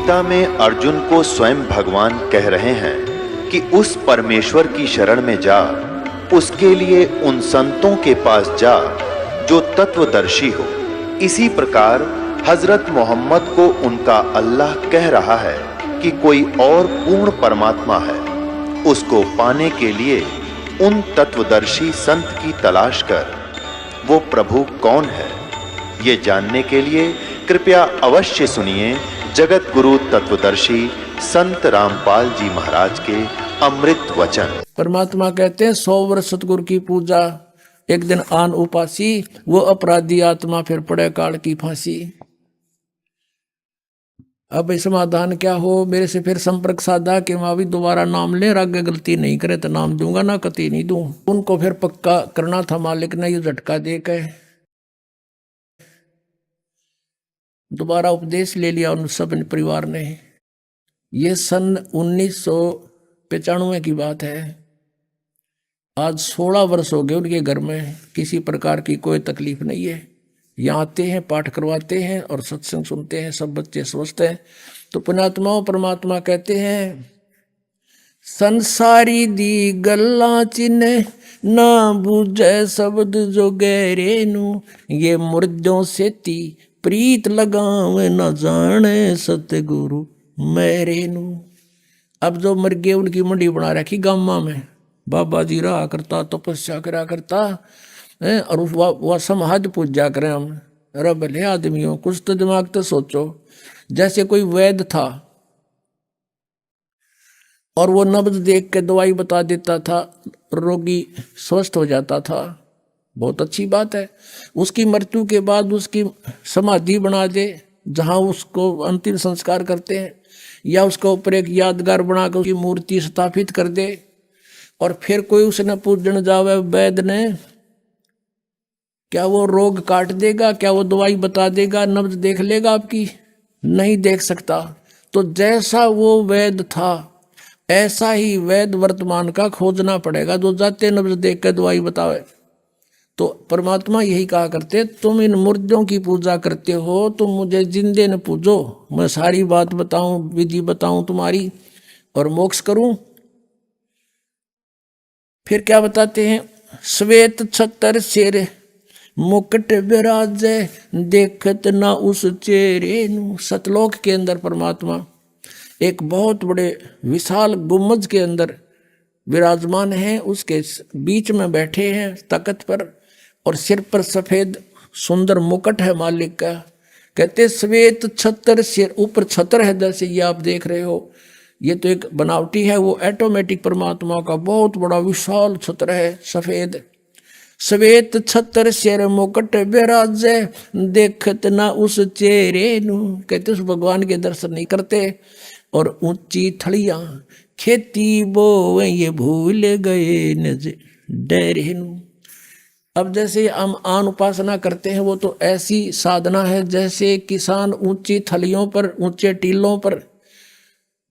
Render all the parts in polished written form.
गीता में अर्जुन को स्वयं भगवान कह रहे हैं कि उस परमेश्वर की शरण में जा, उसके लिए उन संतों के पास जा जो तत्वदर्शी हो। इसी प्रकार हजरत मोहम्मद को उनका अल्लाह कह रहा है कि कोई और पूर्ण परमात्मा है, उसको पाने के लिए उन तत्वदर्शी संत की तलाश कर। वो प्रभु कौन है, ये जानने के लिए कृपया अवश्य सुनिए जगत गुरु तत्वदर्शी संत रामपाल जी महाराज के अमृत वचन। परमात्मा कहते हैं 100 वर्ष सतगुरु की पूजा, एक दिन आन उपासी, वो अपराधी आत्मा फिर पड़े काल की फांसी। अब समाधान क्या हो, मेरे से फिर संपर्क साधा कि माँ भी दोबारा नाम ले, आगे गलती नहीं करे तो नाम दूंगा ना कति नहीं दूं। उनको फिर पक्का करना था मालिक ने ये झटका दे के। दोबारा उपदेश ले लिया उन सब परिवार ने। ये सन 1995 की बात है। आज 16 वर्ष हो गए उनके घर में किसी प्रकार की कोई तकलीफ नहीं है। यहाँ आते हैं, पाठ करवाते हैं और सत्संग सुनते हैं, सब बच्चे स्वस्थ हैं। तो पुण्यात्माओं परमात्मा कहते हैं, संसारी दी गल्ला चिन्ह ना बूझे शब्द जो गहरे नू, ये मुर्दों से ती प्रीत लगावे न जाने सतगुरु मेरे नू। अब जो मर गए उनकी मंडी बना रखी गामा में, बाबा जी रहा करता, तपस्या करा करता और वह समाज पूजा करें हम। अरे भले आदमियों, कुछ तो दिमाग तो सोचो। जैसे कोई वैद्य था और वो नब्ज देख के दवाई बता देता था, रोगी स्वस्थ हो जाता था, बहुत अच्छी बात है। उसकी मृत्यु के बाद उसकी समाधि बना दे जहाँ उसको अंतिम संस्कार करते हैं, या उसके ऊपर एक यादगार बनाकर उसकी मूर्ति स्थापित कर दे, और फिर कोई उसने पूजन जावे वैद्य ने, क्या वो रोग काट देगा? क्या वो दवाई बता देगा? नब्ज देख लेगा आपकी? नहीं देख सकता। तो जैसा वो वैद्य था ऐसा ही वैद्य वर्तमान का खोजना पड़ेगा, जो जाते नब्ज देख कर दवाई बतावे। तो परमात्मा यही कहा करते, तुम इन मुर्दों की पूजा करते हो, तुम मुझे जिंदे न पूजो, मैं सारी बात बताऊं, विधि बताऊं तुम्हारी और मोक्ष करूं। फिर क्या बताते हैं, श्वेत छतर शेर मुकुट विराजे, देखत ना उस चेहरे नू। सतलोक के अंदर परमात्मा एक बहुत बड़े विशाल गुम्बज के अंदर विराजमान है, उसके बीच में बैठे हैं तख्त पर, और सिर पर सफेद सुंदर मुकुट है मालिक का। कहते श्वेत छतर सिर, ऊपर छतर है जैसे ये आप देख रहे हो, ये तो एक बनावटी है, वो ऑटोमेटिक परमात्मा का बहुत बड़ा विशाल छत्र है सफेद। श्वेत छतर सिर मुकुट विराजे, देखत ना उस चेहरे नू। कहते उस भगवान के दर्शन नहीं करते, और ऊंची थड़ियां खेती बो ये भूल गए नज डरे नू। अब जैसे हम आन उपासना करते हैं, वो तो ऐसी साधना है जैसे किसान ऊंची थलियों पर, ऊंचे टीलों पर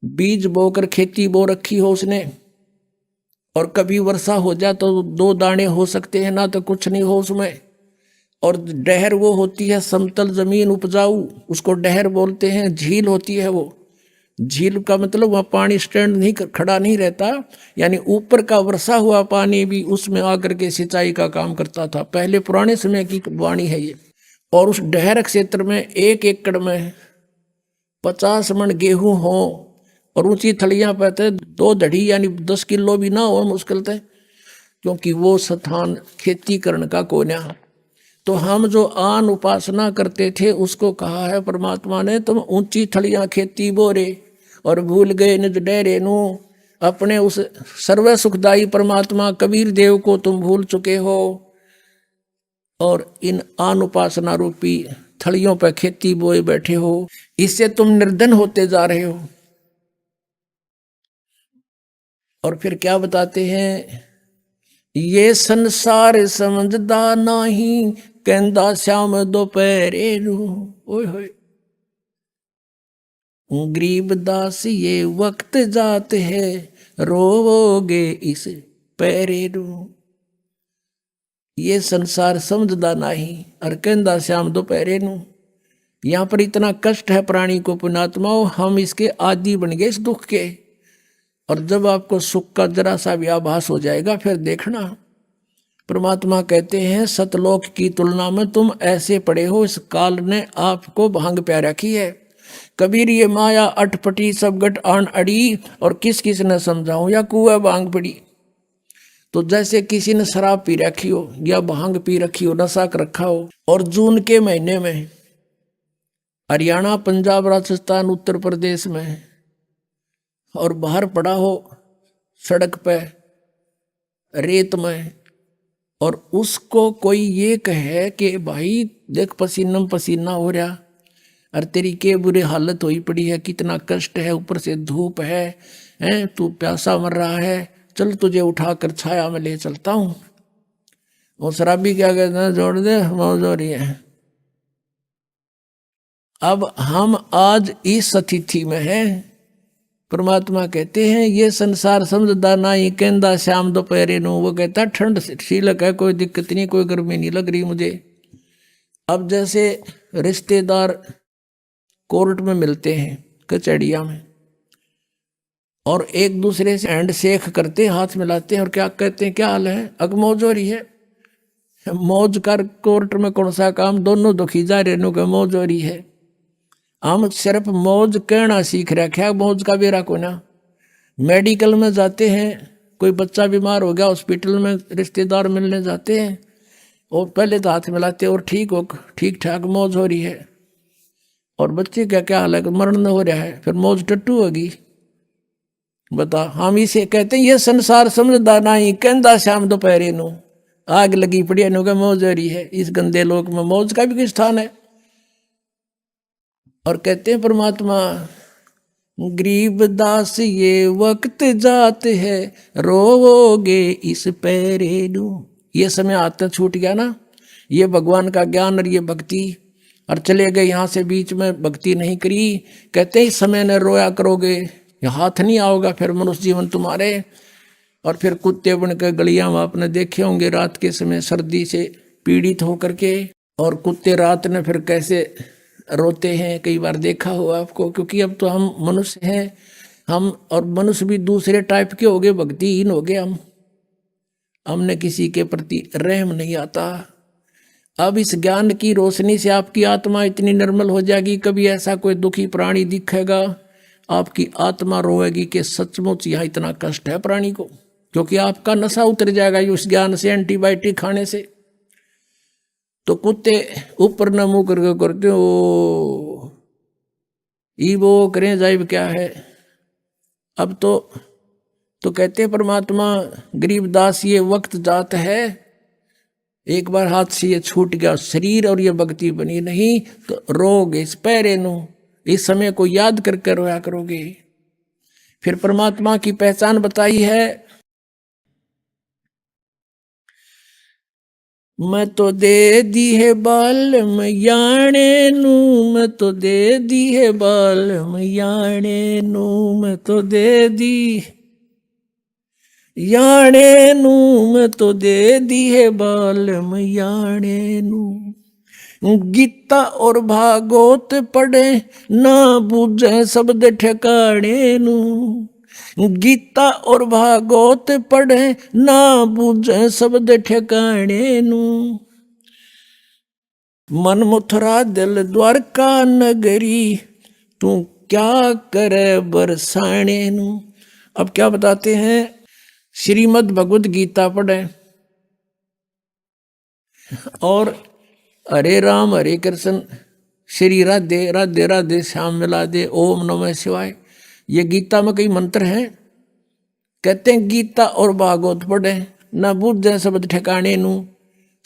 बीज बोकर खेती बो रखी हो उसने, और कभी वर्षा हो जाए तो 2 दाने हो सकते हैं, ना तो कुछ नहीं हो उसमें। और डहर वो होती है समतल जमीन उपजाऊ, उसको डहर बोलते हैं। झील होती है वो, झील का मतलब वहाँ पानी स्टैंड नहीं खड़ा नहीं रहता, यानी ऊपर का वर्षा हुआ पानी भी उसमें आकर के सिंचाई का काम करता था। पहले पुराने समय की वाणी है ये। और उस डहर क्षेत्र में 1 एकड़ में 50 मन गेहूं हो, और ऊंची थलियां पर 2 धड़ी यानी 10 किलो भी ना हो मुश्किल थे, क्योंकि वो स्थान खेती करने का कोन्या। तो हम जो आन उपासना करते थे उसको कहा है परमात्मा ने, तुम ऊंची थलियां खेती बोरे और भूल गए निज डेरे नू। अपने उस सर्व सुखदाई परमात्मा कबीर देव को तुम भूल चुके हो, और इन आन उपासना रूपी थलियों पर खेती बोए बैठे हो। इससे तुम निर्धन होते जा रहे हो। और फिर क्या बताते हैं, ये संसार समझदा नहीं, कहंदा श्याम दोपहरे नू। ओए होए, गरीब दास ये वक्त जाते है, रोवोगे इस पैरे नू। ये संसार समझदा नहीं, और कहंदा श्याम दोपहरे नू। यहाँ पर इतना कष्ट है प्राणी को पुण्यात्माओं, हम इसके आदी बन गए इस दुख के। और जब आपको सुख का जरा सा भी आभास हो जाएगा फिर देखना। परमात्मा कहते हैं सतलोक की तुलना में तुम ऐसे पड़े हो, इस काल ने आपको भांग प्या रखी है। कबीर ये माया अटपटी सब गट आन अड़ी, और किस किस ने समझाऊं या कुआ भांग पड़ी। तो जैसे किसी ने शराब पी रखी हो या भांग पी रखी हो, नशा कर रखा हो, और जून के महीने में हरियाणा, पंजाब, राजस्थान, उत्तर प्रदेश में और बाहर पड़ा हो सड़क पे रेत में, और उसको कोई ये कहे कि भाई देख पसीना पसीना हो रहा, और तेरी के बुरी हालत हुई पड़ी है, कितना कष्ट है, ऊपर से धूप है, तू प्यासा मर रहा है, चल तुझे उठाकर छाया में ले चलता हूँ। वो शराबी क्या कहते हैं, जोड़ दे मौज हो रही है। अब हम आज इस स्थिति में हैं। परमात्मा कहते हैं ये संसार समझदा ना ही कहता शाम दोपहरे नो, वो कहता ठंड शीलक है, कोई दिक्कत नहीं, कोई गर्मी नहीं लग रही मुझे। अब जैसे रिश्तेदार कोर्ट में मिलते हैं, कचहरिया में, और एक दूसरे से हैंड शेक करते, हाथ मिलाते हैं, और क्या कहते हैं, क्या हाल है, अग मौज हो रही है। मौज कर कोर्ट में कौन सा काम, दोनों दुखी जा रहे का मौज हो रही है। हम सिर्फ मौज कहना सीख रखे हैं, मौज का बेरा को ना। मेडिकल में जाते हैं, कोई बच्चा बीमार हो गया, हॉस्पिटल में रिश्तेदार मिलने जाते हैं, और पहले तो हाथ मिलाते और ठीक ठाक मौज हो रही है। और बच्चे क्या क्या हाल है, मरण हो रहा है, फिर मौज टट्टू होगी। बता, हम इसे कहते हैं ये संसार समझदा नहीं कहता शाम दोपहरे नो, आग लगी पड़ी नो का मौज हो रही है। इस गंदे लोक में मौज का भी कोई स्थान है। और कहते हैं परमात्मा गरीब दास ये वक्त जात है, रोवोगे इस पैरे नु। ये समय आता छूट गया ना, ये भगवान का ज्ञान और ये भक्ति, और चले गए यहाँ से, बीच में भक्ति नहीं करी। कहते हैं इस समय न रोया करोगे, हाथ नहीं आओगा फिर मनुष्य जीवन तुम्हारे। और फिर कुत्ते बनकर गलियां में आपने देखे होंगे रात के समय सर्दी से पीड़ित होकर के, और कुत्ते रात में फिर कैसे रोते हैं, कई बार देखा हो आपको। क्योंकि अब तो हम मनुष्य हैं, हम और मनुष्य भी दूसरे टाइप के हो गए, भक्तिहीन हो गए हमने किसी के प्रति रहम नहीं आता। अब इस ज्ञान की रोशनी से आपकी आत्मा इतनी निर्मल हो जाएगी, कभी ऐसा कोई दुखी प्राणी दिखेगा, आपकी आत्मा रोएगी कि सचमुच यहाँ इतना कष्ट है प्राणी को। क्योंकि आपका नशा उतर जाएगा उस ज्ञान से, एंटीबायोटिक खाने से। तो कुत्ते ऊपर न मुंह करके करते हो ई वो करें जाइब क्या है। अब तो कहते हैं परमात्मा गरीबदास ये वक्त जात है, एक बार हाथ से ये छूट गया शरीर और ये भक्ति बनी नहीं तो रोगे इस पैरे नो, इस समय को याद करके रोया करोगे। फिर परमात्मा की पहचान बताई है, मैं तो दे दी है बाल मैयाणे नू, मैं तो दे दी है बाल मैयाणे नू, मैं तो दे दी याणे नू, मैं तो दे दी है बाल मैयाणे नू। गीता और भागवत पढ़े ना बूझे शब्द ठिकाने नू, गीता और भागवत पढ़े ना बूझे शब्द ठिकाने नू। मन मथुरा दिल द्वारका नगरी, तू क्या करे बरसाने नू। अब क्या बताते हैं, श्रीमद् भगवद गीता पढ़े और हरे राम हरे कृष्ण श्री राधे राधे राधे श्याम मिला दे, ओम नमः शिवाय, ये गीता में कई मंत्र हैं। कहते हैं गीता और भागवत पढ़े न बूझे शब्द ठिकाने नू।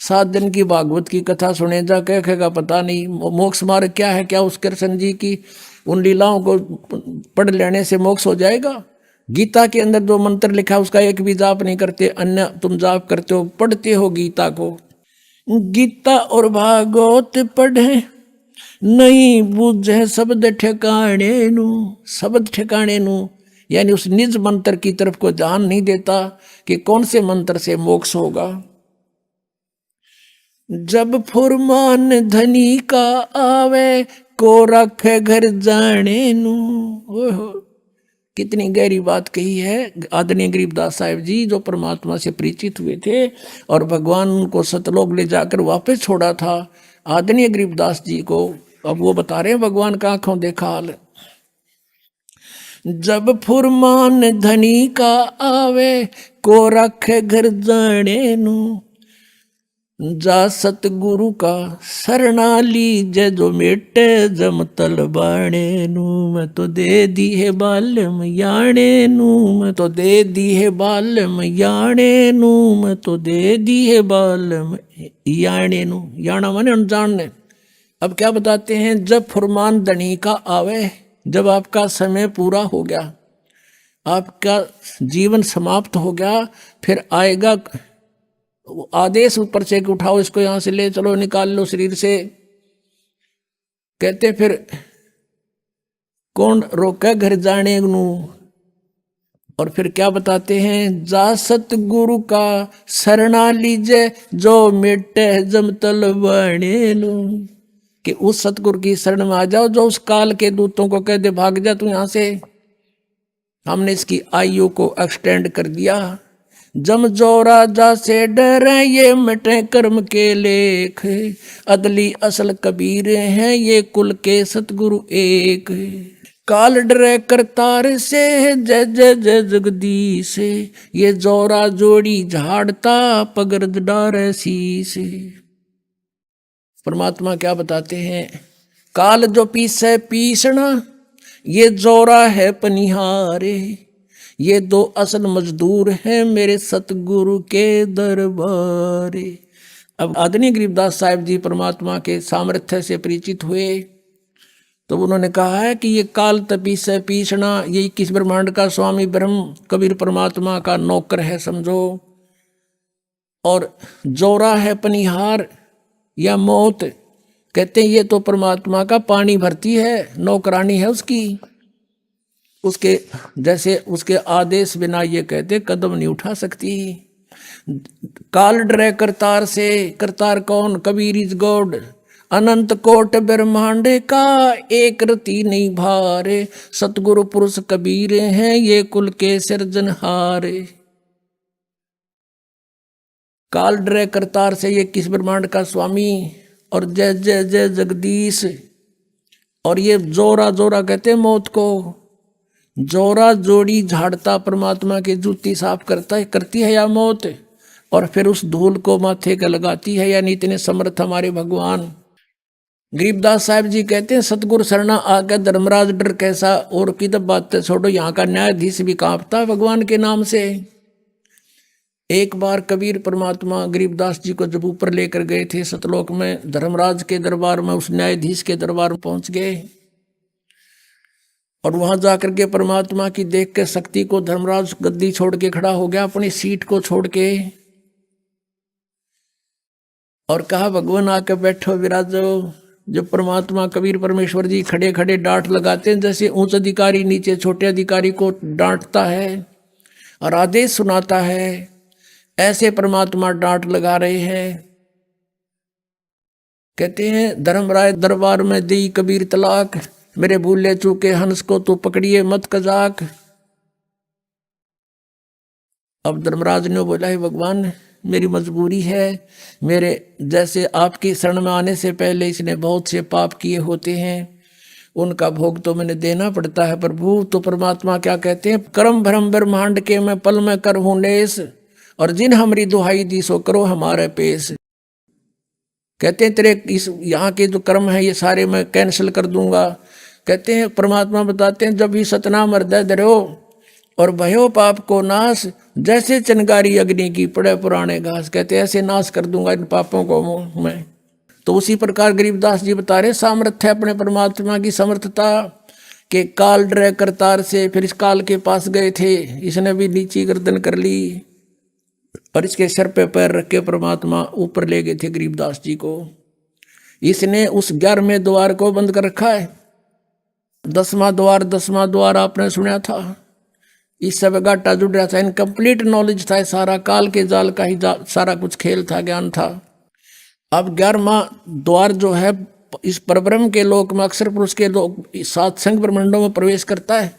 7 दिन की भागवत की कथा सुने जा, कहेगा पता नहीं मोक्ष मार्ग क्या है, क्या उस कृष्ण जी की उन लीलाओं को पढ़ लेने से मोक्ष हो जाएगा। गीता के अंदर जो मंत्र लिखा है उसका एक भी जाप नहीं करते, अन्य तुम जाप करते हो, पढ़ते हो गीता को। गीता और भागवत पढ़े नहीं बूझे शब्द ठिकाने नू, शब्द ठिकाने नू यानी उस निज मंत्र की तरफ को ध्यान नहीं देता कि कौन से मंत्र से मोक्ष होगा। जब फुरमान धनी का आवे को रखे घर जाने नू। ओहो, कितनी गहरी बात कही है आदरणीय गरीबदास साहिब जी, जो परमात्मा से परिचित हुए थे और भगवान उनको सतलोक ले जाकर वापस छोड़ा था आदरणीय गरीबदास जी को। अब वो बता रहे हैं भगवान का आंखों देखा हाल। जब फुरमान धनी का आवे को रखे घर जाने नू, जा सतगुरु का शरणा लीजे जो मेटे जम तलबाणे नू। मैं तो दे दी है बालम याणे नू, मैं तो दे दी है बालम याणे नू, मैं तो दे दी है बालम याणे नू। याना माने अनजान ने। अब क्या बताते हैं, जब फुरमान धनी का आवे, जब आपका समय पूरा हो गया, आपका जीवन समाप्त हो गया, फिर आएगा आदेश ऊपर से कि उठाओ इसको, यहां से ले चलो, निकाल लो शरीर से। कहते फिर कौन रोके घर जाने नू। और फिर क्या बताते हैं, जा सतगुरु का शरणा लीजे जो मिटे जम तलवाणे नू, कि उस सतगुरु की शरण में आ जाओ जो उस काल के दूतों को कह दे भाग जा तू यहां से। हमने इसकी आयु को एक्सटेंड कर दिया। जम जो राजा से डरे ये मिटे कर्म के लेख, अदली असल कबीर हैं ये कुल के सतगुरु एक। काल डरे करतार से जय जय जय जगदीश, ये जोरा जोड़ी झाड़ता पगर्द डारे शीश। परमात्मा क्या बताते हैं, काल जो पीसे पीसना, ये जोरा है पनिहारे, ये दो असल मजदूर हैं मेरे सतगुरु के दरबारे। अब आदरणीय गरीबदास साहिब जी परमात्मा के सामर्थ्य से परिचित हुए तो उन्होंने कहा है कि ये काल तपी से पीसना, ये 21 ब्रह्मांड का स्वामी ब्रह्म कबीर परमात्मा का नौकर है समझो। और जोरा है पनिहार या मौत, कहते हैं ये तो परमात्मा का पानी भरती है, नौकरानी है उसकी। उसके जैसे उसके आदेश बिना ये कहते कदम नहीं उठा सकती। काल डरे करतार से, करतार कौन, कबीर इज गॉड। अनंत कोट ब्रह्मांड का एक रति नहीं भारे, सतगुरु पुरुष कबीर हैं ये कुल के सिरजनहारे। काल डरे करतार से ये 21 ब्रह्मांड का स्वामी, और जय जय जय जगदीश। और ये जोरा जोरा कहते हैं मौत को। जोरा जोड़ी झाड़ता परमात्मा की जूती साफ करती है या मौत, और फिर उस धूल को माथे का लगाती है, यानी इतने समर्थ हमारे भगवान। गरीबदास साहिब जी कहते हैं सतगुरु शरणा आगे धर्मराज डर कैसा, और की तो बात छोड़ो यहाँ का न्यायाधीश भी कांपता है भगवान के नाम से। एक बार कबीर परमात्मा गरीबदास जी को जब ऊपर लेकर गए थे सतलोक में, धर्मराज के दरबार में, उस न्यायाधीश के दरबार में पहुंच गए। और वहां जाकर के परमात्मा की देख के शक्ति को धर्मराज गद्दी छोड़ के खड़ा हो गया, अपनी सीट को छोड़ के, और कहा भगवान आके बैठो विराजो। जब परमात्मा कबीर परमेश्वर जी खड़े खड़े डांट लगाते हैं, जैसे उच्च अधिकारी नीचे छोटे अधिकारी को डांटता है और आदेश सुनाता है, ऐसे परमात्मा डांट लगा रहे हैं। कहते हैं धर्मराय दरबार में दी कबीर तलाक, मेरे भूले चूके हंस को तो पकड़िए मत कजाक। अब धर्मराज ने बोला है भगवान मेरी मजबूरी है, मेरे जैसे आपकी शरण में आने से पहले इसने बहुत से पाप किए होते हैं, उनका भोग तो मैंने देना पड़ता है प्रभु। तो परमात्मा क्या कहते हैं, कर्म भ्रम ब्रह्मांड के मैं पल में कर हूं नेस, और जिन हमारी दुहाई दी सो करो हमारे पेश। कहते हैं तेरे इस यहाँ के जो कर्म है ये सारे मैं कैंसिल कर दूंगा। कहते हैं परमात्मा बताते हैं जब ही सतनाम हृदय धरो और भयो पाप को नाश, जैसे चिंगारी अग्नि की पड़े पुराने घास, कहते हैं ऐसे नाश कर दूंगा इन पापों को मैं। तो उसी प्रकार गरीबदास जी बता रहे सामर्थ्य अपने परमात्मा की समर्थता के। काल डरे करतार से, फिर इस काल के पास गए थे, इसने भी नीची गर्दन कर ली और इसके सर पे पैर रख के परमात्मा ऊपर ले गए थे गरीबदास जी को। इसने उस 11वें द्वार को बंद कर रखा है। 10वां द्वार आपने सुना था, इस सब गाटा जुड़ रहा था, इनकम्प्लीट नॉलेज था, सारा काल के जाल का ही सारा कुछ खेल था, ज्ञान था। अब 11वां द्वार जो है इस परब्रह्म के लोक में अक्षर पुरुष के लोक 7 संग ब्रह्मांडों में प्रवेश करता है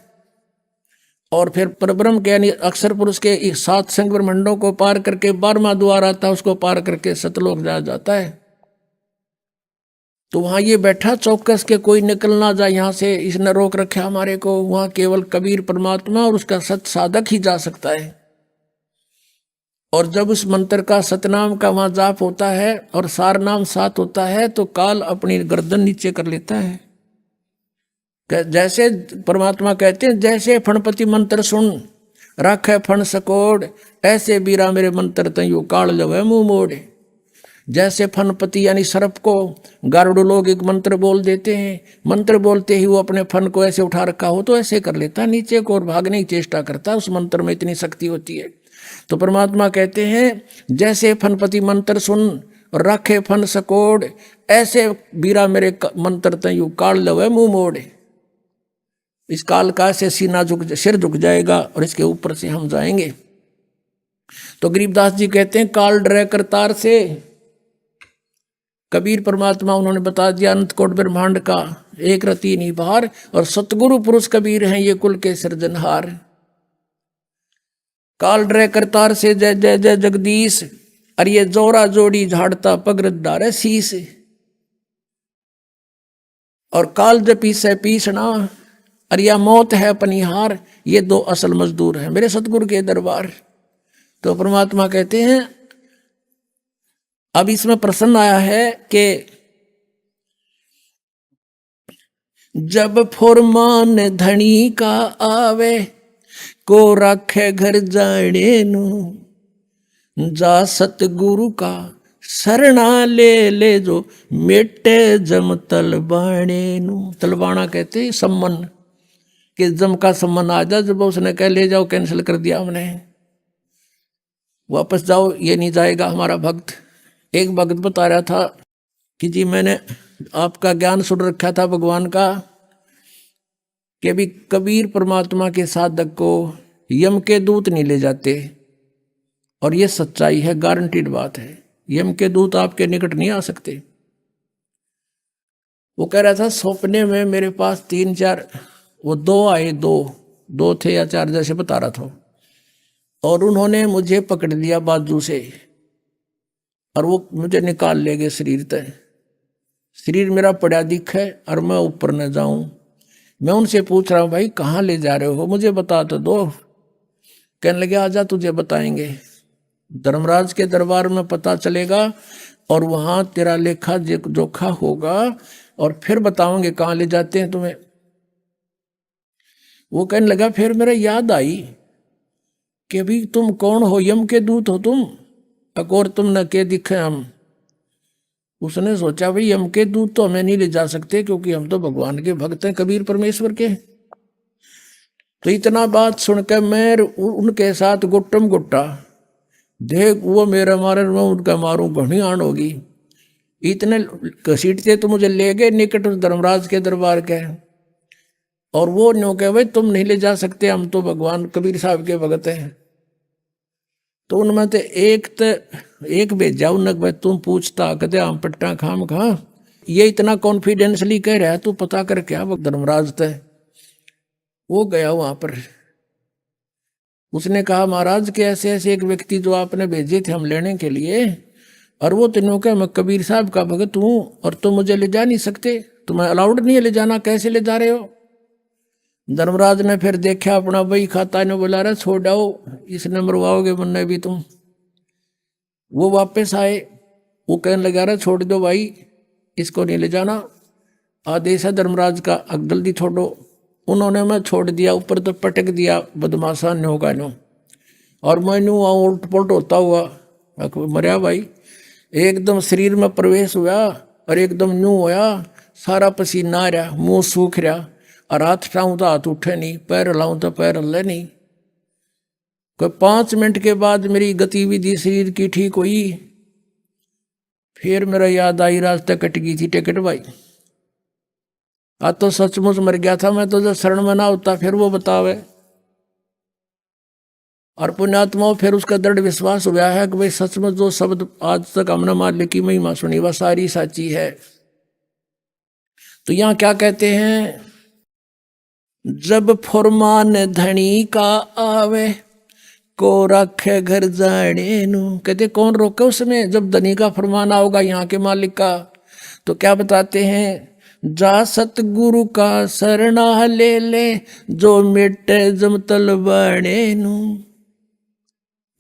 और फिर परब्रह्म के यानी अक्षर पुरुष के 7 संग ब्रह्मांडों को पार करके 12वां द्वार आता है, उसको पार करके सतलोक जाता है। तो वहां ये बैठा चौकस के कोई निकल ना जाए यहाँ से, इसने रोक रखा हमारे को। वहां केवल कबीर परमात्मा और उसका सत साधक ही जा सकता है। और जब उस मंत्र का सतनाम का वहां जाप होता है और सार नाम साथ होता है तो काल अपनी गर्दन नीचे कर लेता है। जैसे परमात्मा कहते हैं, जैसे फणपति मंत्र सुन राखे फण सकोड़, ऐसे बीरा मेरे मंत्र तयू काल लवे मुंह मोड़। जैसे फनपति यानी सर्प को गारुड़ लोग एक मंत्र बोल देते हैं, मंत्र बोलते ही वो अपने फन को ऐसे उठा रखा हो तो ऐसे कर लेता है नीचे को और भागने की चेष्टा करता है। उस मंत्र में इतनी शक्ति होती है। तो परमात्मा कहते हैं, जैसे फनपति मंत्र सुन और रखे फन सकोड़, ऐसे बीरा मेरे मंत्र तयू काल लवे मुंह मोड़। इस काल का से सीना सिर झुक जाएगा और इसके ऊपर से हम जाएंगे। तो गरीबदास जी कहते हैं, काल डरे करतार से। कबीर परमात्मा उन्होंने बता दिया अनंत कोट ब्रह्मांड का एक रति नहीं बाहर, और सतगुरु पुरुष कबीर हैं ये कुल के सृजनहार। काल डरे करतार से जय जय जय जगदीश, और ये जोरा जोड़ी झाड़ता पगरत डारे शीस। और काल जपी से पीसना, और या मौत है पनिहार, ये 2 असल मजदूर हैं मेरे सतगुरु के दरबार। तो परमात्मा कहते हैं, अब इसमें प्रश्न आया है कि जब फुरमान धनी का आवे, को रखे घर जाने नु, जा सतगुरु का शरणा ले जो मेटे जम तलबाणे नु। तलबाना कहते हैं सम्मन, कि जम का सम्मन आ जा। जब उसने कह ले जाओ, कैंसिल कर दिया हमने, वापस जाओ, ये नहीं जाएगा हमारा भक्त। एक भक्त बता रहा था कि जी मैंने आपका ज्ञान सुन रखा था भगवान का, कि अभी कबीर परमात्मा के साधक को यम के दूत नहीं ले जाते, और ये सच्चाई है, गारंटीड बात है। यम के दूत आपके निकट नहीं आ सकते। वो कह रहा था सपने में मेरे पास 3-4 वो 2 आए, 2 थे या 4 जैसे बता रहा था, और उन्होंने मुझे पकड़ लिया बाजू से और वो मुझे निकाल ले गए शरीर तक। शरीर मेरा पड़ा दिखे और मैं ऊपर न जाऊं। मैं उनसे पूछ रहा हूं, भाई कहाँ ले जा रहे हो, मुझे बता तो दो। कहने लगे आजा तुझे बताएंगे, धर्मराज के दरबार में पता चलेगा और वहां तेरा लेखा जोखा होगा और फिर बताओगे कहाँ ले जाते हैं तुम्हें। वो कहने लगा, फिर मेरा याद आई कि अभी तुम कौन हो, यम के दूत हो तुम, और तुम न के दिखे हम। उसने सोचा भाई यम के दूत तो हमें नहीं ले जा सकते, क्योंकि हम तो भगवान के भक्त हैं, कबीर परमेश्वर के। तो इतना बात सुनकर मैं उनके साथ गुट्टम गुट्टा, देख वो मेरा मारे मैं उनका मारूं, घनी आन होगी। इतने घसीटते तो मुझे ले गए निकट धर्मराज के दरबार के, और वो न्यों कहे भाई तुम नहीं ले जा सकते, हम तो भगवान कबीर साहब के भगत हैं। तो उनमें तो एक भेजा उन्हें, भाई तुम पूछता कहते हम पट्टा खाम खा, ये इतना कॉन्फिडेंसली कह रहा है, तू पता कर क्या धर्मराज तय। वो गया वहां पर, उसने कहा महाराज के ऐसे ऐसे एक व्यक्ति जो आपने भेजे थे हम लेने के लिए, और वो तीनों का मैं कबीर साहब का भगत हूं और तुम मुझे ले जा नहीं सकते, तुम्हें अलाउड नहीं है ले जाना, कैसे ले जा रहे हो। धर्मराज ने फिर देखा अपना बही खाता, ने बोला रहा छोड़ आओ, इसने मरवाओगे मुन्ने भी तुम। वो वापस आए, वो कहने लगा रहा छोड़ दो भाई, इसको नहीं ले जाना, आदेश है धर्मराज का, जल्दी छोड़ो। उन्होंने मैं छोड़ दिया, ऊपर तो पटक दिया बदमाशा न्यो का न्यो, और मैं न्यू उल्ट पुलट होता हुआ मरिया भाई। एकदम शरीर में प्रवेश हुआ और एकदम न्यू होया, सारा पसीना आ रहा, मुंह सूख रहा, और हाथ उठाऊं तो हाथ उठे नहीं, पैर हिलाऊं तो पैर हिले नहीं। कोई 5 मिनट के बाद मेरी गतिविधि शरीर की ठीक हुई, फिर मेरा याद आई रास्ते कट गई थी टिकट भाई। आज तो सचमुच मर गया था मैं, तो जो शरण में ना होता फिर वो बतावे। और पुण्यात्माओं फिर उसका दृढ़ विश्वास हुआ है कि भाई सचमुच जो शब्द आज तक हमने मालिक की महिमा सुनी वह सारी साची है। तो यहां क्या कहते हैं, जब फुरमान धनी का आवे को रखे घर जाने नू। कहते कौन रोके उसमें, जब धनी का फरमान आओगा यहाँ के मालिक का। तो क्या बताते हैं, जा सतगुरु का शरणा ले ले जो मिटे जमतल बने नू।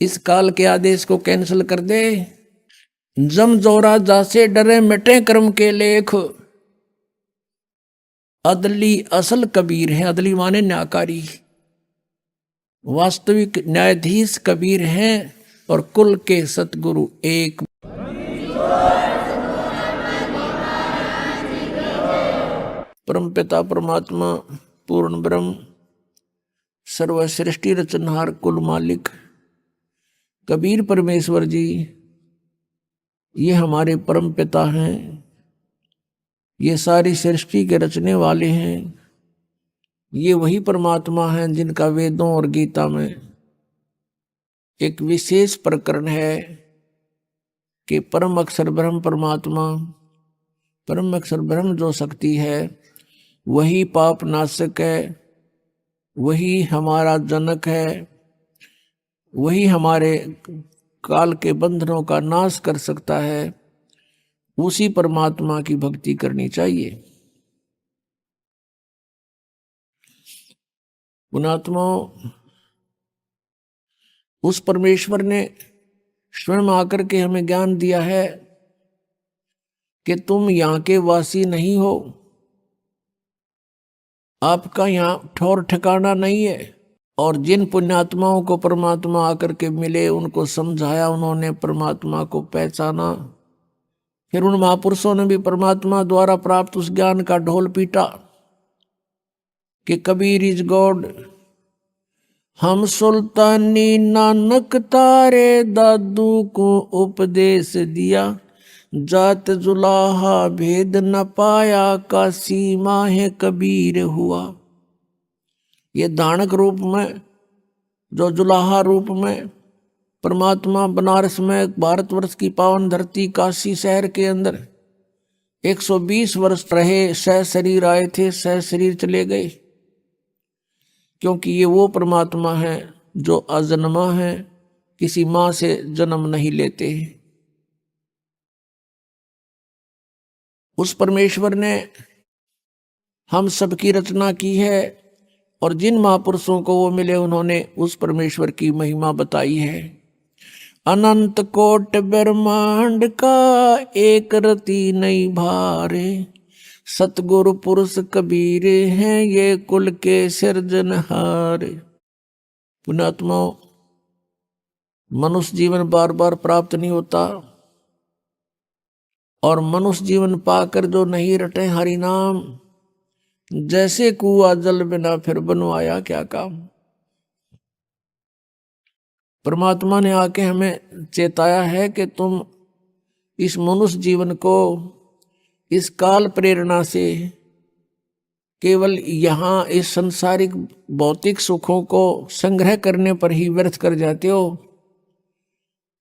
इस काल के आदेश को कैंसिल कर दे। जम जोरा जासे डरे मिटे कर्म के लेख। अदली असल कबीर है, अदली माने न्यायकारी, वास्तविक न्यायाधीश कबीर हैं और कुल के सतगुरु एक। परमपिता परमात्मा पूर्ण ब्रह्म सर्वश्रेष्ठी रचनहार कुल मालिक कबीर परमेश्वर जी, ये हमारे परम पिता हैं, ये सारी सृष्टि के रचने वाले हैं। ये वही परमात्मा हैं जिनका वेदों और गीता में एक विशेष प्रकरण है कि परम अक्षर ब्रह्म परमात्मा, परम अक्षर ब्रह्म जो शक्ति है वही पाप नाशक है, वही हमारा जनक है, वही हमारे काल के बंधनों का नाश कर सकता है। उसी परमात्मा की भक्ति करनी चाहिए। पुणात्मा, उस परमेश्वर ने स्वयं आकर के हमें ज्ञान दिया है कि तुम यहाँ के वासी नहीं हो, आपका यहाँ ठौर ठिकाना नहीं है। और जिन पुण्यात्माओं को परमात्मा आकर के मिले, उनको समझाया, उन्होंने परमात्मा को पहचाना, फिर उन महापुरुषों ने भी परमात्मा द्वारा प्राप्त उस ज्ञान का ढोल पीटा कि कबीर इज गॉड। हम सुल्तानी नानक तारे दादू को उपदेश दिया, जात जुलाहा भेद न पाया, काशी माहे कबीर हुआ। ये दानक रूप में, जो जुलाहा रूप में परमात्मा बनारस में भारतवर्ष की पावन धरती काशी शहर के अंदर 120 वर्ष रहे, सह शरीर आए थे, सह शरीर चले गए, क्योंकि ये वो परमात्मा है जो अजन्मा है, किसी माँ से जन्म नहीं लेते। उस परमेश्वर ने हम सबकी रचना की है और जिन महापुरुषों को वो मिले उन्होंने उस परमेश्वर की महिमा बताई है। अनंत कोट ब्रह्मांड का एक रति नहीं भारे, सतगुरु पुरुष कबीर हैं ये कुल के सिरजनहार। पुण्यात्मा, मनुष्य जीवन बार बार प्राप्त नहीं होता, और मनुष्य जीवन पाकर जो नहीं रटे हरि नाम, जैसे कुआ जल बिना फिर बनवाया क्या काम। परमात्मा ने आके हमें चेताया है कि तुम इस मनुष्य जीवन को इस काल प्रेरणा से केवल यहाँ इस संसारिक भौतिक सुखों को संग्रह करने पर ही व्यर्थ कर जाते हो,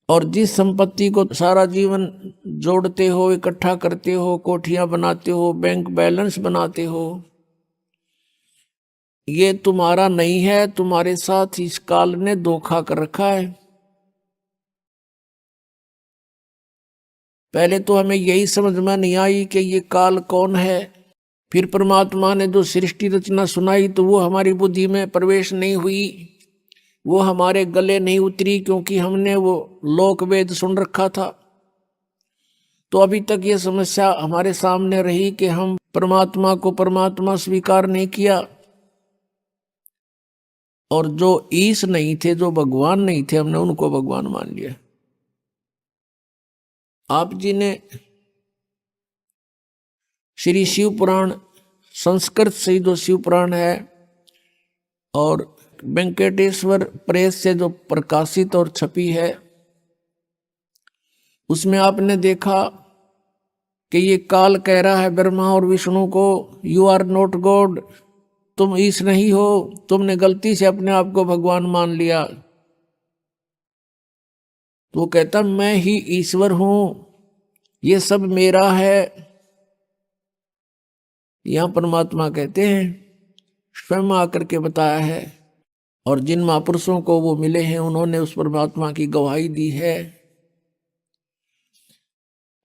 और जिस संपत्ति को सारा जीवन जोड़ते हो, इकट्ठा करते हो, कोठियां बनाते हो, बैंक बैलेंस बनाते हो, ये तुम्हारा नहीं है, तुम्हारे साथ इस काल ने धोखा कर रखा है। पहले तो हमें यही समझ में नहीं आई कि ये काल कौन है। फिर परमात्मा ने जो सृष्टि रचना सुनाई तो वो हमारी बुद्धि में प्रवेश नहीं हुई, वो हमारे गले नहीं उतरी, क्योंकि हमने वो लोक वेद सुन रखा था। तो अभी तक ये समस्या हमारे सामने रही कि हम परमात्मा को परमात्मा स्वीकार नहीं किया, और जो ईश नहीं थे, जो भगवान नहीं थे, हमने उनको भगवान मान लिया। आप जी ने श्री शिव पुराण, संस्कृत से जो शिव पुराण है और वेंकटेश्वर प्रेस से जो प्रकाशित और छपी है, उसमें आपने देखा कि ये काल कह रहा है ब्रह्मा और विष्णु को, यू आर नॉट गॉड, तुम ईश नहीं हो, तुमने गलती से अपने आप को भगवान मान लिया। तो वो कहता मैं ही ईश्वर हूं, ये सब मेरा है। यहां परमात्मा कहते हैं स्वयं आकर के बताया है, और जिन महापुरुषों को वो मिले हैं उन्होंने उस परमात्मा की गवाही दी है।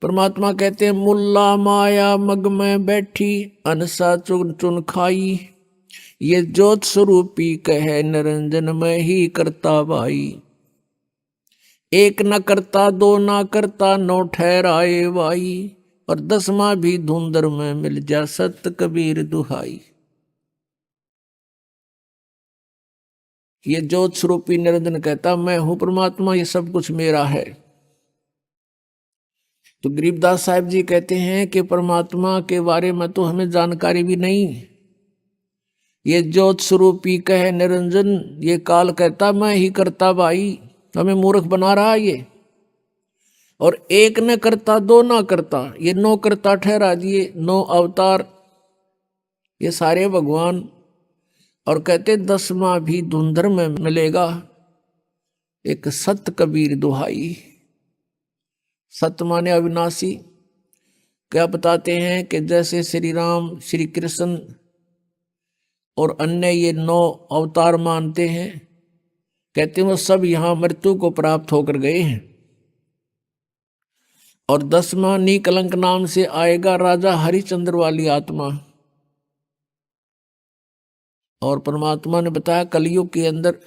परमात्मा कहते हैं मुल्ला माया मग में बैठी अनसा चुन चुन खाई, ये ज्योत स्वरूपी कहे निरंजन में ही करता भाई। एक न करता दो ना करता नौ ठहराए भाई, और 10वां भी धुंधर में मिल जा सत कबीर दुहाई। ये ज्योत स्वरूपी निरंजन कहता मैं हूं परमात्मा, ये सब कुछ मेरा है। तो गरीबदास साहब जी कहते हैं कि परमात्मा के बारे में तो हमें जानकारी भी नहीं। ये ज्योत स्वरूपी कहे निरंजन, ये काल कहता मैं ही करता भाई, हमें मूर्ख बना रहा है ये। और एक न करता दो ना करता, ये 9 करता ठहरा दिए, 9 अवतार ये सारे भगवान। और कहते 10वां भी धुंधर में मिलेगा, एक सत कबीर दुहाई। सत माने अविनाशी। क्या बताते हैं कि जैसे श्री राम श्री कृष्ण और अन्य ये 9 अवतार मानते हैं, कहते हैं वो सब यहां मृत्यु को प्राप्त होकर गए हैं। और 10वां निकलंक नाम से आएगा राजा हरिश्चंद्र वाली आत्मा। और परमात्मा ने बताया कलयुग के अंदर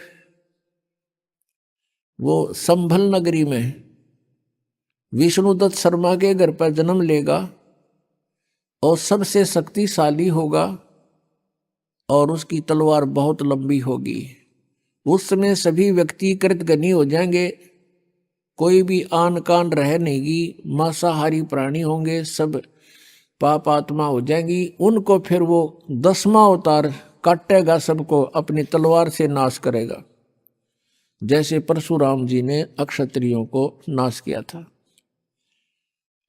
वो संभल नगरी में विष्णुदत्त शर्मा के घर पर जन्म लेगा और सबसे शक्तिशाली होगा और उसकी तलवार बहुत लंबी होगी। उस समय सभी व्यक्ति कृतघ्नी हो जाएंगे, कोई भी आन कान रह नहीं, मांसाहारी प्राणी होंगे, सब पाप आत्मा हो जाएंगी। उनको फिर वो 10वां अवतार काटेगा, सबको अपनी तलवार से नाश करेगा, जैसे परशुराम जी ने अक्षत्रियों को नाश किया था।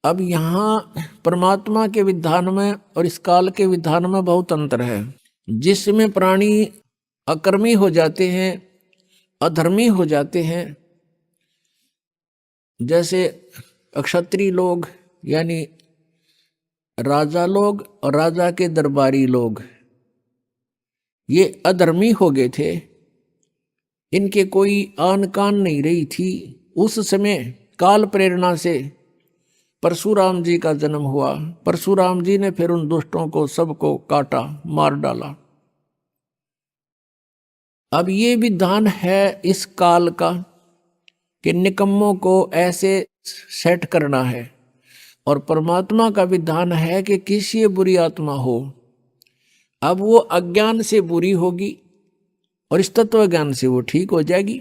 अब यहां परमात्मा के विधान में और इस काल के विधान में बहुत अंतर है। जिसमें प्राणी अकर्मी हो जाते हैं, अधर्मी हो जाते हैं, जैसे अक्षत्रिय लोग यानी राजा लोग और राजा के दरबारी लोग, ये अधर्मी हो गए थे, इनके कोई आन कान नहीं रही थी। उस समय काल प्रेरणा से परशुराम जी का जन्म हुआ। परशुराम जी ने फिर उन दुष्टों को सबको काटा, मार डाला। अब ये विधान है इस काल का कि निकम्मों को ऐसे सेट करना है, और परमात्मा का विधान है कि किसी बुरी आत्मा हो, अब वो अज्ञान से बुरी होगी और इस तत्व ज्ञान से वो ठीक हो जाएगी।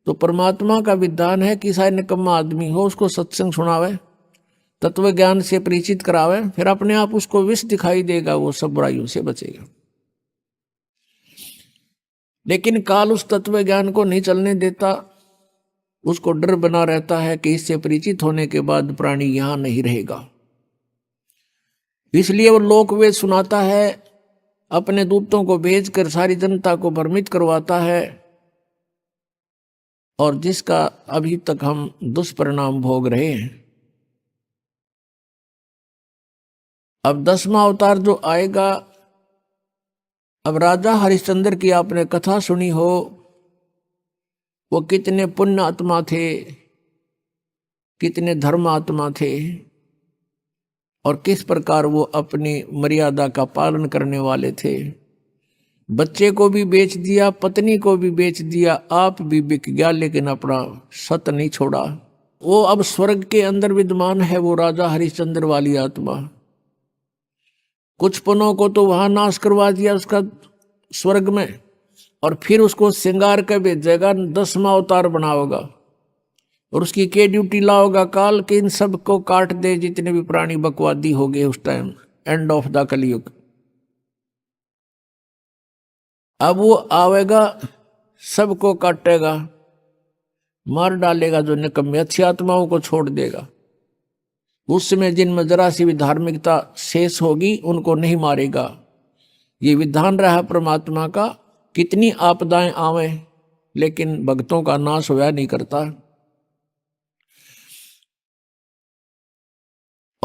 तो परमात्मा का विधान है कि सारे निकम्मा आदमी हो उसको सत्संग सुनावे, तत्व ज्ञान से परिचित करावे, फिर अपने आप उसको विष दिखाई देगा, वो सब बुराइयों से बचेगा। लेकिन काल उस तत्व ज्ञान को नहीं चलने देता, उसको डर बना रहता है कि इससे परिचित होने के बाद प्राणी यहां नहीं रहेगा। इसलिए वो लोकवेद सुनाता है, अपने दूतों को भेजकर सारी जनता को भ्रमित करवाता है, और जिसका अभी तक हम दुष्परिणाम भोग रहे हैं। अब 10वां अवतार जो आएगा, अब राजा हरिश्चंद्र की आपने कथा सुनी हो, वो कितने पुण्य आत्मा थे, कितने धर्म आत्मा थे, और किस प्रकार वो अपनी मर्यादा का पालन करने वाले थे। बच्चे को भी बेच दिया, पत्नी को भी बेच दिया, आप भी बिक गया, लेकिन अपना सत नहीं छोड़ा। वो अब स्वर्ग के अंदर विद्यमान है, वो राजा हरिश्चंद्र वाली आत्मा। कुछ पुनों को तो वहां नाश करवा दिया उसका स्वर्ग में, और फिर उसको श्रृंगार कर भेजेगा, 10वां अवतार बनाओगा, और उसकी क्या ड्यूटी लाओगा काल के इन सब को काट दे, जितने भी प्राणी बकवादी हो गए उस टाइम, एंड ऑफ द कलयुग। अब वो आवेगा, सबको काटेगा, मार डालेगा, जो निकम्मे अच्छी आत्माओं को छोड़ देगा। उस समय जिनमें जरा सी भी धार्मिकता शेष होगी उनको नहीं मारेगा। ये विधान रहा परमात्मा का, कितनी आपदाएं आवे लेकिन भक्तों का नाश होया नहीं करता।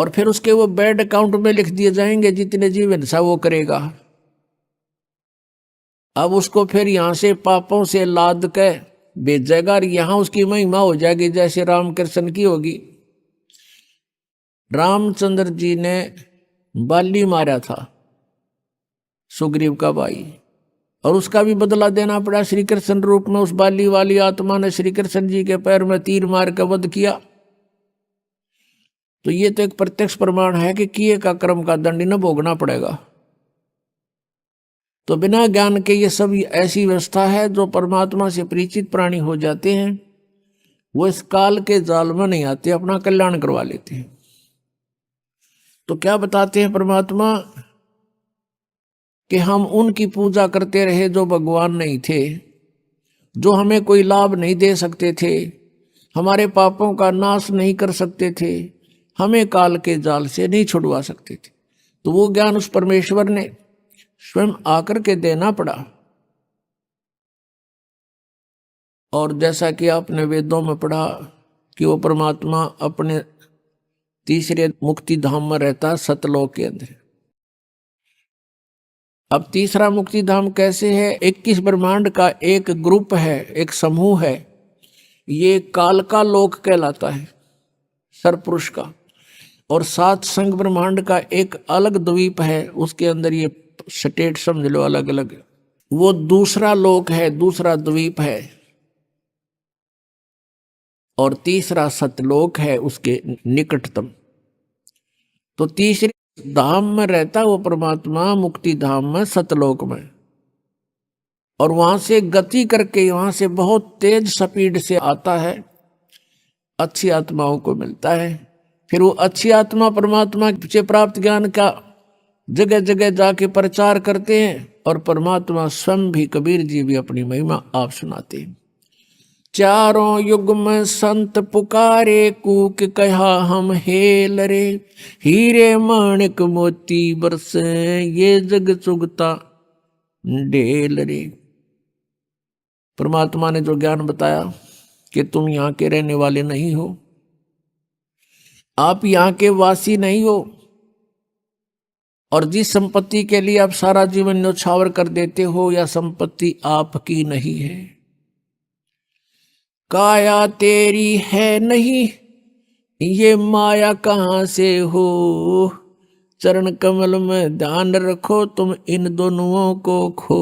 और फिर उसके वो बैड अकाउंट में लिख दिए जाएंगे, जितने जीवन सा वो करेगा। अब उसको फिर यहां से पापों से लाद के भेजेगा और यहां उसकी महिमा हो जाएगी जैसे रामकृष्ण की होगी। रामचंद्र जी ने बाली मारा था, सुग्रीव का भाई, और उसका भी बदला देना पड़ा श्री कृष्ण रूप में। उस बाली वाली आत्मा ने श्री कृष्ण जी के पैर में तीर मार कर वध किया। तो ये तो एक प्रत्यक्ष प्रमाण है कि किए का कर्म का दंड न भोगना पड़ेगा। तो बिना ज्ञान के ये सब ऐसी व्यवस्था है, जो परमात्मा से परिचित प्राणी हो जाते हैं वो इस काल के जाल में नहीं आते, अपना कल्याण करवा लेते हैं। तो क्या बताते हैं परमात्मा कि हम उनकी पूजा करते रहे जो भगवान नहीं थे, जो हमें कोई लाभ नहीं दे सकते थे, हमारे पापों का नाश नहीं कर सकते थे, हमें काल के जाल से नहीं छुड़वा सकते थे। तो वो ज्ञान उस परमेश्वर ने स्वयं आकर के देना पड़ा। और जैसा कि आपने वेदों में पढ़ा कि वो परमात्मा अपने तीसरे मुक्ति धाम में रहता, सतलोक के अंदर। अब तीसरा मुक्ति धाम कैसे है? 21 ब्रह्मांड का एक ग्रुप है, एक समूह है, ये काल का लोक कहलाता है, सरपुरुष का। और 7 संग ब्रह्मांड का एक अलग द्वीप है, उसके अंदर ये स्टेट समझ लो अलग अलग, वो दूसरा लोक है, दूसरा द्वीप है। और तीसरा सतलोक है उसके निकटतम। तो तीसरे धाम में रहता वो परमात्मा, मुक्ति धाम में, सतलोक में। और वहां से गति करके वहां से बहुत तेज स्पीड से आता है, अच्छी आत्माओं को मिलता है। फिर वो अच्छी आत्मा परमात्मा से प्राप्त ज्ञान का जगह जगह जाके प्रचार करते हैं, और परमात्मा स्वयं भी, कबीर जी भी अपनी महिमा आप सुनाते हैं। चारों युग में संत पुकारे, कूक कहा हम हेल रे, हीरे माणिक मोती बरसे, ये जग चुगता ढेल रे। परमात्मा ने जो ज्ञान बताया कि तुम यहाँ के रहने वाले नहीं हो, आप यहाँ के वासी नहीं हो, और जिस संपत्ति के लिए आप सारा जीवन न्यौछावर कर देते हो, या संपत्ति आपकी नहीं है, काया तेरी है नहीं, ये माया कहाँ से हो, चरण कमल में ध्यान रखो, तुम इन दोनों को खो।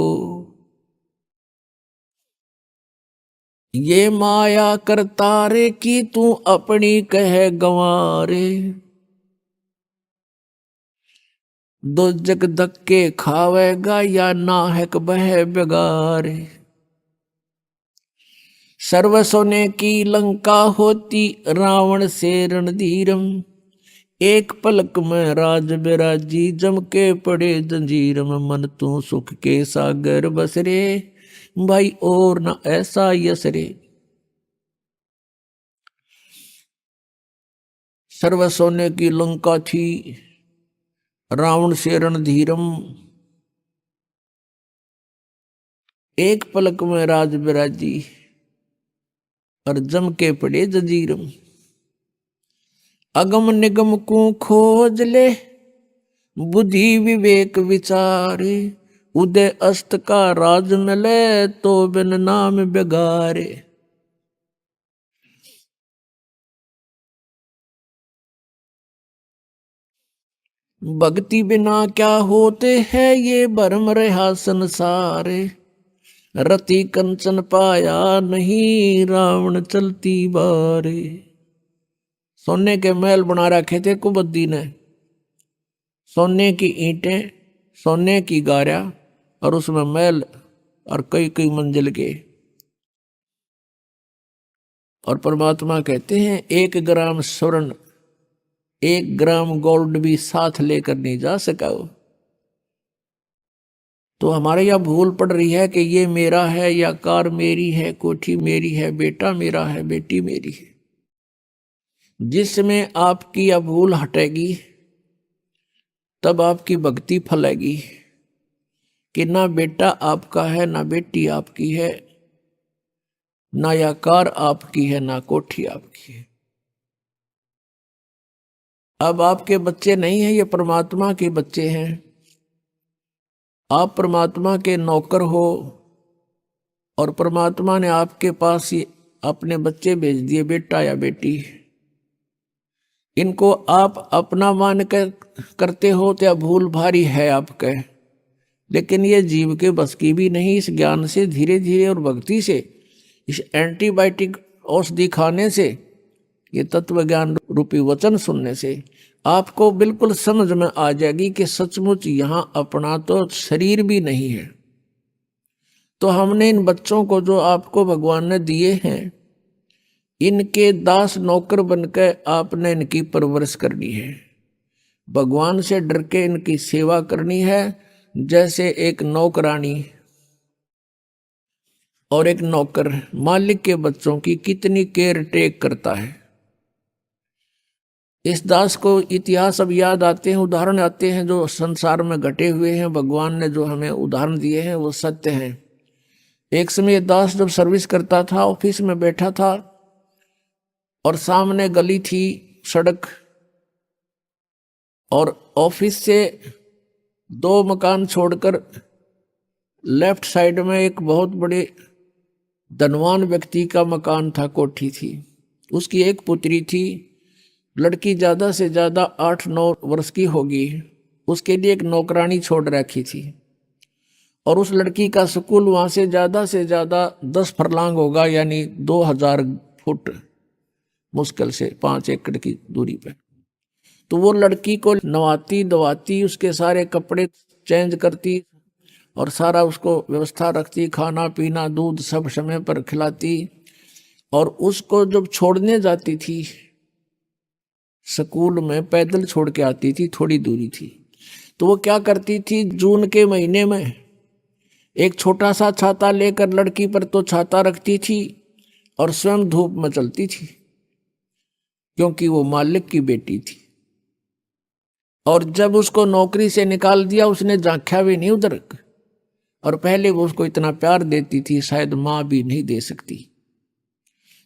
ये माया करतारे की तू अपनी कह गंवारे, दो जग धक्के खावेगा या नाहक बह बेगारे। सर्व सोने की लंका होती रावण से रणधीरम, एक पलक में राज बिराजी जम के पड़े जंजीरम। मन तू सुख के सागर बसरे, भाई और न ऐसा यसरे। सर्व सोने की लंका थी, रावण से रणधीरम, एक पलक में राज बिराजी और जम के पड़े जंजीरम। अगम निगम को खोज ले, बुद्धि विवेक विचारे, उदय अस्त का राज मिले, तो बिन नाम बेगारे। भक्ति बिना क्या होते हैं ये भरम रहा संसारे, रति कंचन पाया नहीं, रावण चलती बारे। सोने के महल बना रखे थे कुबद्दी ने, सोने की ईंटें, सोने की गारा, और उसमें महल और कई कई मंजिल के। और परमात्मा कहते हैं 1 ग्राम स्वर्ण, 1 ग्राम गोल्ड भी साथ लेकर नहीं जा सका। तो हमारे यहाँ भूल पड़ रही है कि ये मेरा है, या कार मेरी है, कोठी मेरी है, बेटा मेरा है, बेटी मेरी है। जिसमें आपकी यह भूल हटेगी तब आपकी भक्ति फलेगी कि ना बेटा आपका है, ना बेटी आपकी है, ना यह कार आपकी है, ना कोठी आपकी है। अब आपके बच्चे नहीं हैं, ये परमात्मा के बच्चे हैं। आप परमात्मा के नौकर हो और परमात्मा ने आपके पास ही अपने बच्चे भेज दिए, बेटा या बेटी। इनको आप अपना मान कर करते हो तो भूल भारी है आपके, लेकिन ये जीव के बस की भी नहीं। इस ज्ञान से धीरे धीरे और भक्ति से, इस एंटीबायोटिक औषधि खाने से, ये तत्व ज्ञान रूपी वचन सुनने से आपको बिल्कुल समझ में आ जाएगी कि सचमुच यहाँ अपना तो शरीर भी नहीं है। तो हमने इन बच्चों को जो आपको भगवान ने दिए हैं, इनके दास नौकर बनकर आपने इनकी परवरिश करनी है। भगवान से डर के इनकी सेवा करनी है, जैसे एक नौकरानी और एक नौकर मालिक के बच्चों की कितनी केयर टेक करता है। इस दास को इतिहास अब याद आते हैं, उदाहरण आते हैं जो संसार में घटे हुए हैं। भगवान ने जो हमें उदाहरण दिए हैं वो सत्य हैं। एक समय दास जब सर्विस करता था, ऑफिस में बैठा था और सामने गली थी, सड़क, और ऑफिस से 2 मकान छोड़कर लेफ्ट साइड में एक बहुत बड़े धनवान व्यक्ति का मकान था, कोठी थी। उसकी एक पुत्री थी, लड़की ज्यादा से ज्यादा 8-9 वर्ष की होगी। उसके लिए एक नौकरानी छोड़ रखी थी और उस लड़की का स्कूल वहां से ज्यादा 10 फरलांग होगा, यानी 2000 फुट, मुश्किल से 5 एकड़ की दूरी पे। तो वो लड़की को नवाती धवाती, उसके सारे कपड़े चेंज करती और सारा उसको व्यवस्था रखती, खाना पीना दूध सब समय पर खिलाती। और उसको जब छोड़ने जाती थी स्कूल में, पैदल छोड़ के आती थी, थोड़ी दूरी थी, तो वो क्या करती थी, जून के महीने में एक छोटा सा छाता लेकर लड़की पर तो छाता रखती थी और स्वयं धूप में चलती थी, क्योंकि वो मालिक की बेटी थी। और जब उसको नौकरी से निकाल दिया, उसने झांका भी नहीं उधर, और पहले वो उसको इतना प्यार देती थी, शायद माँ भी नहीं दे सकती।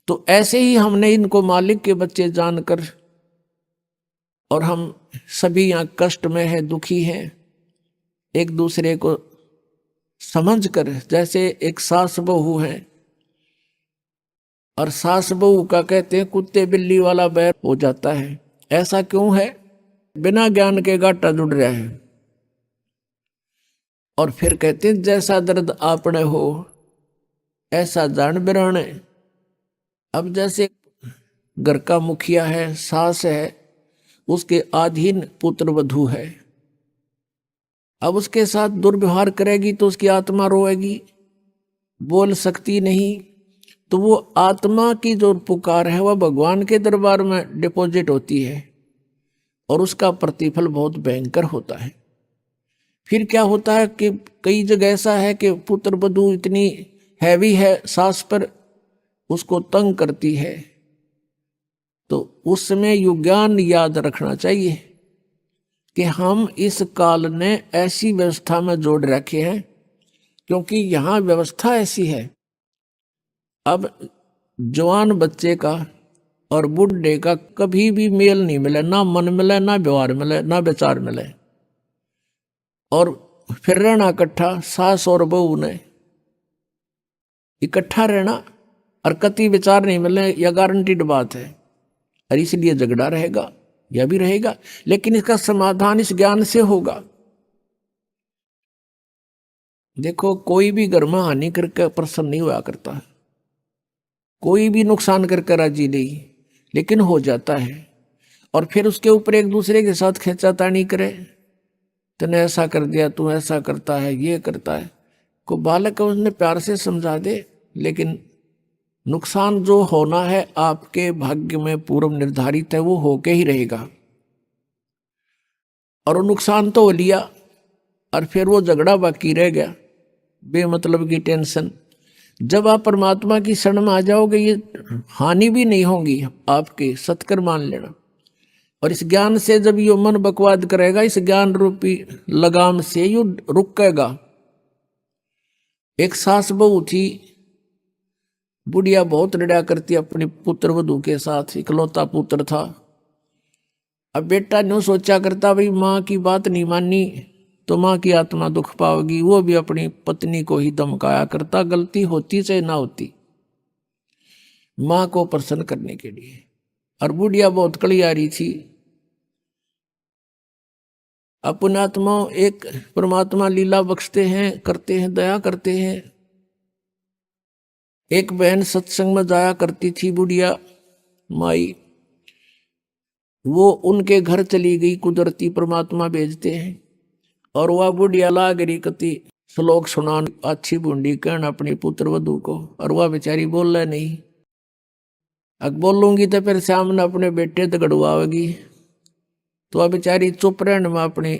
तो ऐसे ही हमने इनको मालिक के बच्चे जानकर, और हम सभी यहाँ कष्ट में हैं, दुखी हैं, एक दूसरे को समझकर, जैसे एक सास बहू है और सास बहू का कहते हैं कुत्ते बिल्ली वाला बैर हो जाता है। ऐसा क्यों है? बिना ज्ञान के गाटा जुड़ रहा है। और फिर कहते हैं जैसा दर्द आपने हो ऐसा जान बिराने। अब जैसे घर का मुखिया है, सास है, उसके अधीन पुत्र वधू है, अब उसके साथ दुर्व्यवहार करेगी तो उसकी आत्मा रोएगी, बोल सकती नहीं। तो वो आत्मा की जो पुकार है वह भगवान के दरबार में डिपॉजिट होती है और उसका प्रतिफल बहुत भयंकर होता है। फिर क्या होता है कि कई जगह ऐसा है कि पुत्र वधू इतनी हैवी है सास पर, उसको तंग करती है। तो उस समय यु ज्ञान याद रखना चाहिए कि हम इस काल ने ऐसी व्यवस्था में जोड़ रखे हैं, क्योंकि यहाँ व्यवस्था ऐसी है। अब जवान बच्चे का और बुढ़े का कभी भी मेल नहीं मिले, ना मन मिले, ना व्यवहार मिले, ना विचार मिले, और फिर रहना इकट्ठा, सास और बहू ने इकट्ठा रहना और कति विचार नहीं मिले, यह गारंटीड बात है। और इसलिए झगड़ा रहेगा, यह भी रहेगा, लेकिन इसका समाधान इस ज्ञान से होगा। देखो, कोई भी घर में हानि करके प्रसन्न नहीं हुआ करता, कोई भी नुकसान करके राजी नहीं, लेकिन हो जाता है। और फिर उसके ऊपर एक दूसरे के साथ खींचातानी करे, तूने ऐसा कर दिया, तू ऐसा करता है, ये करता है। को बालक है उसने प्यार से समझा दे, लेकिन नुकसान जो होना है आपके भाग्य में पूर्व निर्धारित है, वो होके ही रहेगा। और वो नुकसान तो हो लिया और फिर वो झगड़ा बाकी रह गया, बेमतलब की टेंशन। जब आप परमात्मा की शरण में आ जाओगे ये हानि भी नहीं होगी आपके, सत्कर मान लेना। और इस ज्ञान से जब यो मन बकवाद करेगा, इस ज्ञान रूपी लगाम से यू रुकेगा। एक सास बहू थी, बुढ़िया बहुत लड़ा करती अपने पुत्र वधू के साथ, इकलौता पुत्र था। अब बेटा न्यू सोचा करता भाई माँ की बात नहीं मानी तो माँ की आत्मा दुख पाओगी, वो भी अपनी पत्नी को ही धमकाया करता, गलती होती चाहे ना होती, माँ को प्रसन्न करने के लिए। और बुढ़िया बहुत कलियारी थी। अपने आत्मा एक परमात्मा लीला बख्शते हैं, करते हैं, दया करते हैं। एक बहन सत्संग में जाया करती थी बुढ़िया माई, वो उनके घर चली गई, कुदरती परमात्मा भेजते हैं। और वह बुढ़िया लागरी कति श्लोक सुनान अच्छी बूंदी कहन अपनी पुत्र वधु को, और वह बेचारी बोल रहा नहीं। अब बोलूंगी तो फिर सामने अपने बेटे तगड़वाएगी, तो वह बेचारी चुप रहने में अपनी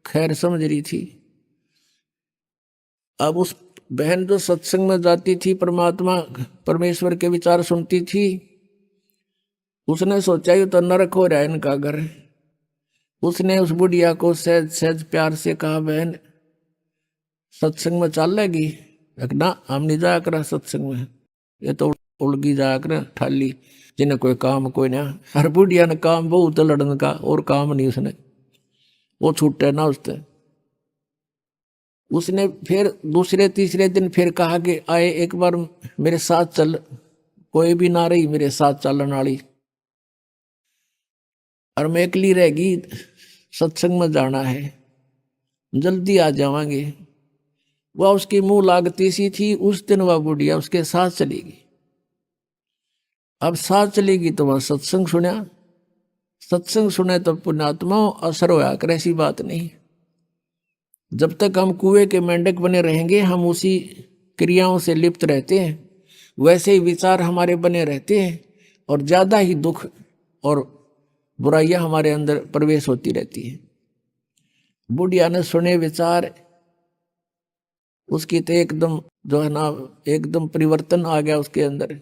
खैर समझ रही थी। अब उस बहन जो सत्संग में जाती थी, परमात्मा परमेश्वर के विचार सुनती थी, उसने सोचा ये तो नरक हो रहा है इनका घर। उसने उस बुढ़िया को सहज सहज प्यार से कहा, बहन सत्संग में चल लेगी? ना हम नहीं जाया करा सत्संग में, ये तो उलगी जाया कर ठाली, जिन्हें कोई काम कोई ना। हर बुढ़िया ने काम बहुत लड़न का, और काम नहीं उसने, वो छूटे ना उससे। उसने फिर दूसरे तीसरे दिन फिर कहा कि आए एक बार मेरे साथ चल, कोई भी ना रही मेरे साथ चलन वाली, और मैं अकेली रहेगी, सत्संग में जाना है, जल्दी आ जावांगे। वह उसकी मुंह लागती सी थी, उस दिन वह बुढ़िया उसके साथ चलेगी। अब साथ चलेगी तो वह सत्संग सुना, सत्संग सुने तो पुण्यात्मा असर होया कर, ऐसी बात नहीं। जब तक हम कुएं के मेंढक बने रहेंगे, हम उसी क्रियाओं से लिप्त रहते हैं, वैसे ही विचार हमारे बने रहते हैं, और ज्यादा ही दुख और बुराइयां हमारे अंदर प्रवेश होती रहती है। बुढ़िया ने सुने विचार, उसकी तो एकदम जो है ना, एकदम परिवर्तन आ गया उसके अंदर।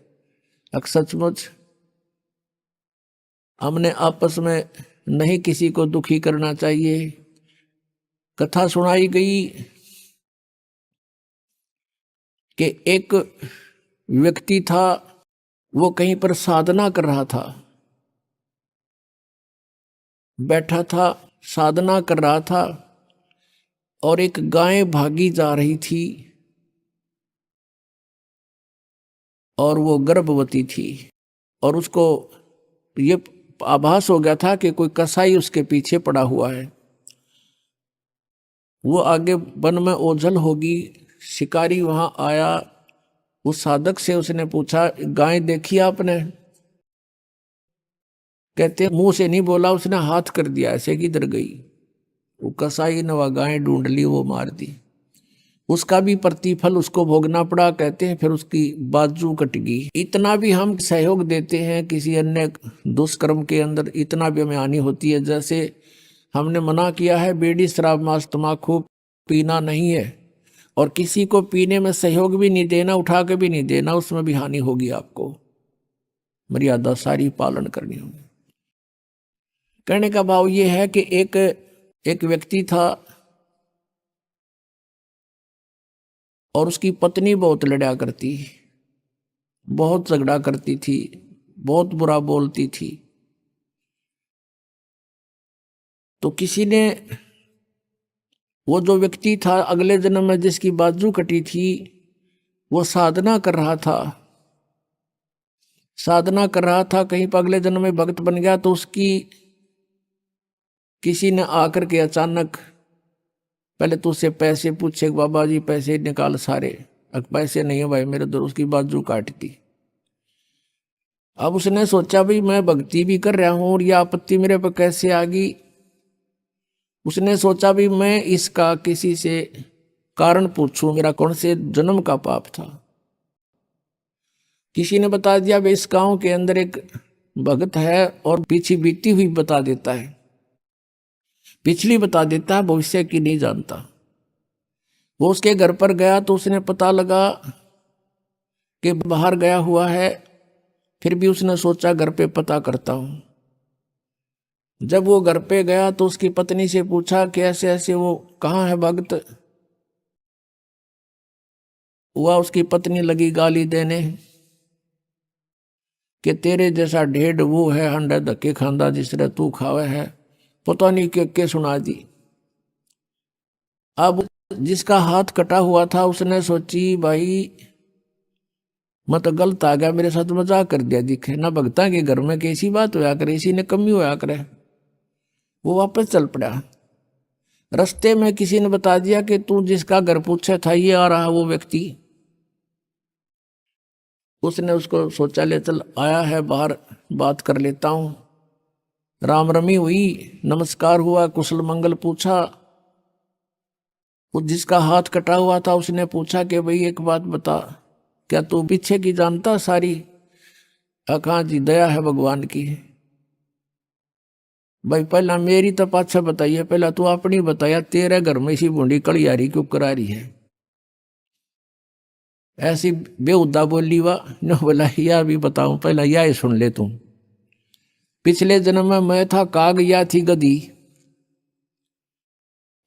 सचमुच हमने आपस में नहीं किसी को दुखी करना चाहिए। कथा सुनाई गई कि एक व्यक्ति था, वो कहीं पर साधना कर रहा था, बैठा था, साधना कर रहा था, और एक गाय भागी जा रही थी, और वो गर्भवती थी, और उसको ये आभास हो गया था कि कोई कसाई उसके पीछे पड़ा हुआ है। वो आगे वन में ओझल होगी, शिकारी वहां आया, उस साधक से उसने पूछा, गाय देखी आपने? कहते मुंह से नहीं बोला, उसने हाथ कर दिया ऐसे, किधर गई? वो कसाई ने वह गाय ढूंढ ली, वो मार दी। उसका भी प्रतिफल उसको भोगना पड़ा। कहते हैं फिर उसकी बाजू कट गई। इतना भी हम सहयोग देते हैं किसी अन्य दुष्कर्म के अंदर, इतना भी हमें हानि होती है। जैसे हमने मना किया है बीड़ी शराब मांस तम्बाकू पीना नहीं है, और किसी को पीने में सहयोग भी नहीं देना, उठा के भी नहीं देना, उसमें भी हानि होगी। आपको मर्यादा सारी पालन करनी होगी। कहने का भाव ये है कि एक व्यक्ति था, और उसकी पत्नी बहुत लड़ा करती, बहुत झगड़ा करती थी, बहुत बुरा बोलती थी। तो किसी ने, वो जो व्यक्ति था अगले जन्म में जिसकी बाजू कटी थी, वो साधना कर रहा था, साधना कर रहा था, कहीं पर अगले जन्म में भक्त बन गया। तो उसकी किसी ने आकर के अचानक पहले तो उससे पैसे पूछे, बाबा जी पैसे निकाल सारे। अब पैसे नहीं है भाई मेरे, तो उसकी बाजू काट दी। अब उसने सोचा भाई मैं भक्ति भी कर रहा हूं और यह आपत्ति मेरे पर कैसे आ गई। उसने सोचा भी मैं इसका किसी से कारण पूछूं, मेरा कौन से जन्म का पाप था। किसी ने बता दिया भाई इस गांव के अंदर एक भक्त है, और पीछे बीती हुई बता देता है, पिछली बता देता है, भविष्य की नहीं जानता। वो उसके घर पर गया तो उसने पता लगा कि बाहर गया हुआ है। फिर भी उसने सोचा घर पे पता करता हूं। जब वो घर पे गया तो उसकी पत्नी से पूछा कि ऐसे ऐसे वो कहाँ है भक्त। हुआ उसकी पत्नी लगी गाली देने कि तेरे जैसा ढेड वो है हंडा धक्के खांदा जिस तरह तू खावे है, पता नहीं के सुना दी। अब जिसका हाथ कटा हुआ था उसने सोची भाई मैं तो गलत आ गया, मेरे साथ मजाक कर दिया दिखे ना, भगता के घर में कैसी बात होया करे, इसी ने कमी होया करे। वो वापस चल पड़ा। रास्ते में किसी ने बता दिया कि तू जिसका घर पूछा था ये आ रहा वो व्यक्ति। उसने उसको शौचालय ले चल आया है बाहर, बात कर लेता हूं। राम रमी हुई, नमस्कार हुआ, कुशल मंगल पूछा। वो जिसका हाथ कटा हुआ था उसने पूछा कि भाई एक बात बता, क्या तू पीछे की जानता सारी? कहा जी दया है भगवान की। भाई पहला मेरी तो पाछा बताइए, पहला तू अपनी बताया, तेरे घर में इसी बूंदी कलियारी क्यों करा रही है? ऐसी बेहुदा बोली वाह न, बोला या भी बताऊं, पहला यह सुन ले तू। पिछले जन्म में मैं था काग, या थी गधी,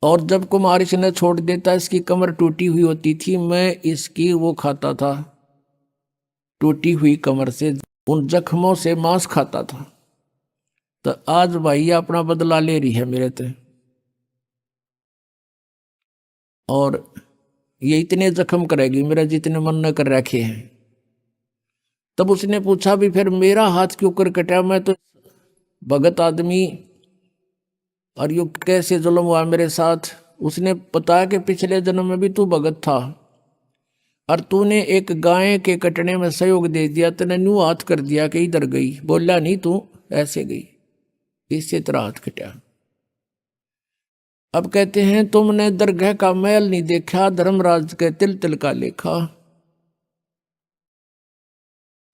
और जब कुमार इसने छोड़ देता इसकी कमर टूटी हुई होती थी, मैं इसकी वो खाता था, टूटी हुई कमर से उन जख्मों से मांस खाता था। तो आज भाई अपना बदला ले रही है मेरे ते, और ये इतने जख्म करेगी मेरा जितने मन न कर रखे हैं। तब उसने पूछा भी फिर मेरा हाथ क्यों कर कटा, मैं तो भगत आदमी, और यू कैसे जुल्म हुआ मेरे साथ? उसने बताया कि पिछले जन्म में भी तू भगत था और तूने एक गाय के कटने में सहयोग दे दिया, तूने न्यू हाथ कर दिया कि इधर गई, बोला नहीं तू ऐसे गई, इससे तेरा हाथ कटा। अब कहते हैं तुमने दरगाह का महल नहीं देखा, धर्मराज के तिल तिल का लेखा।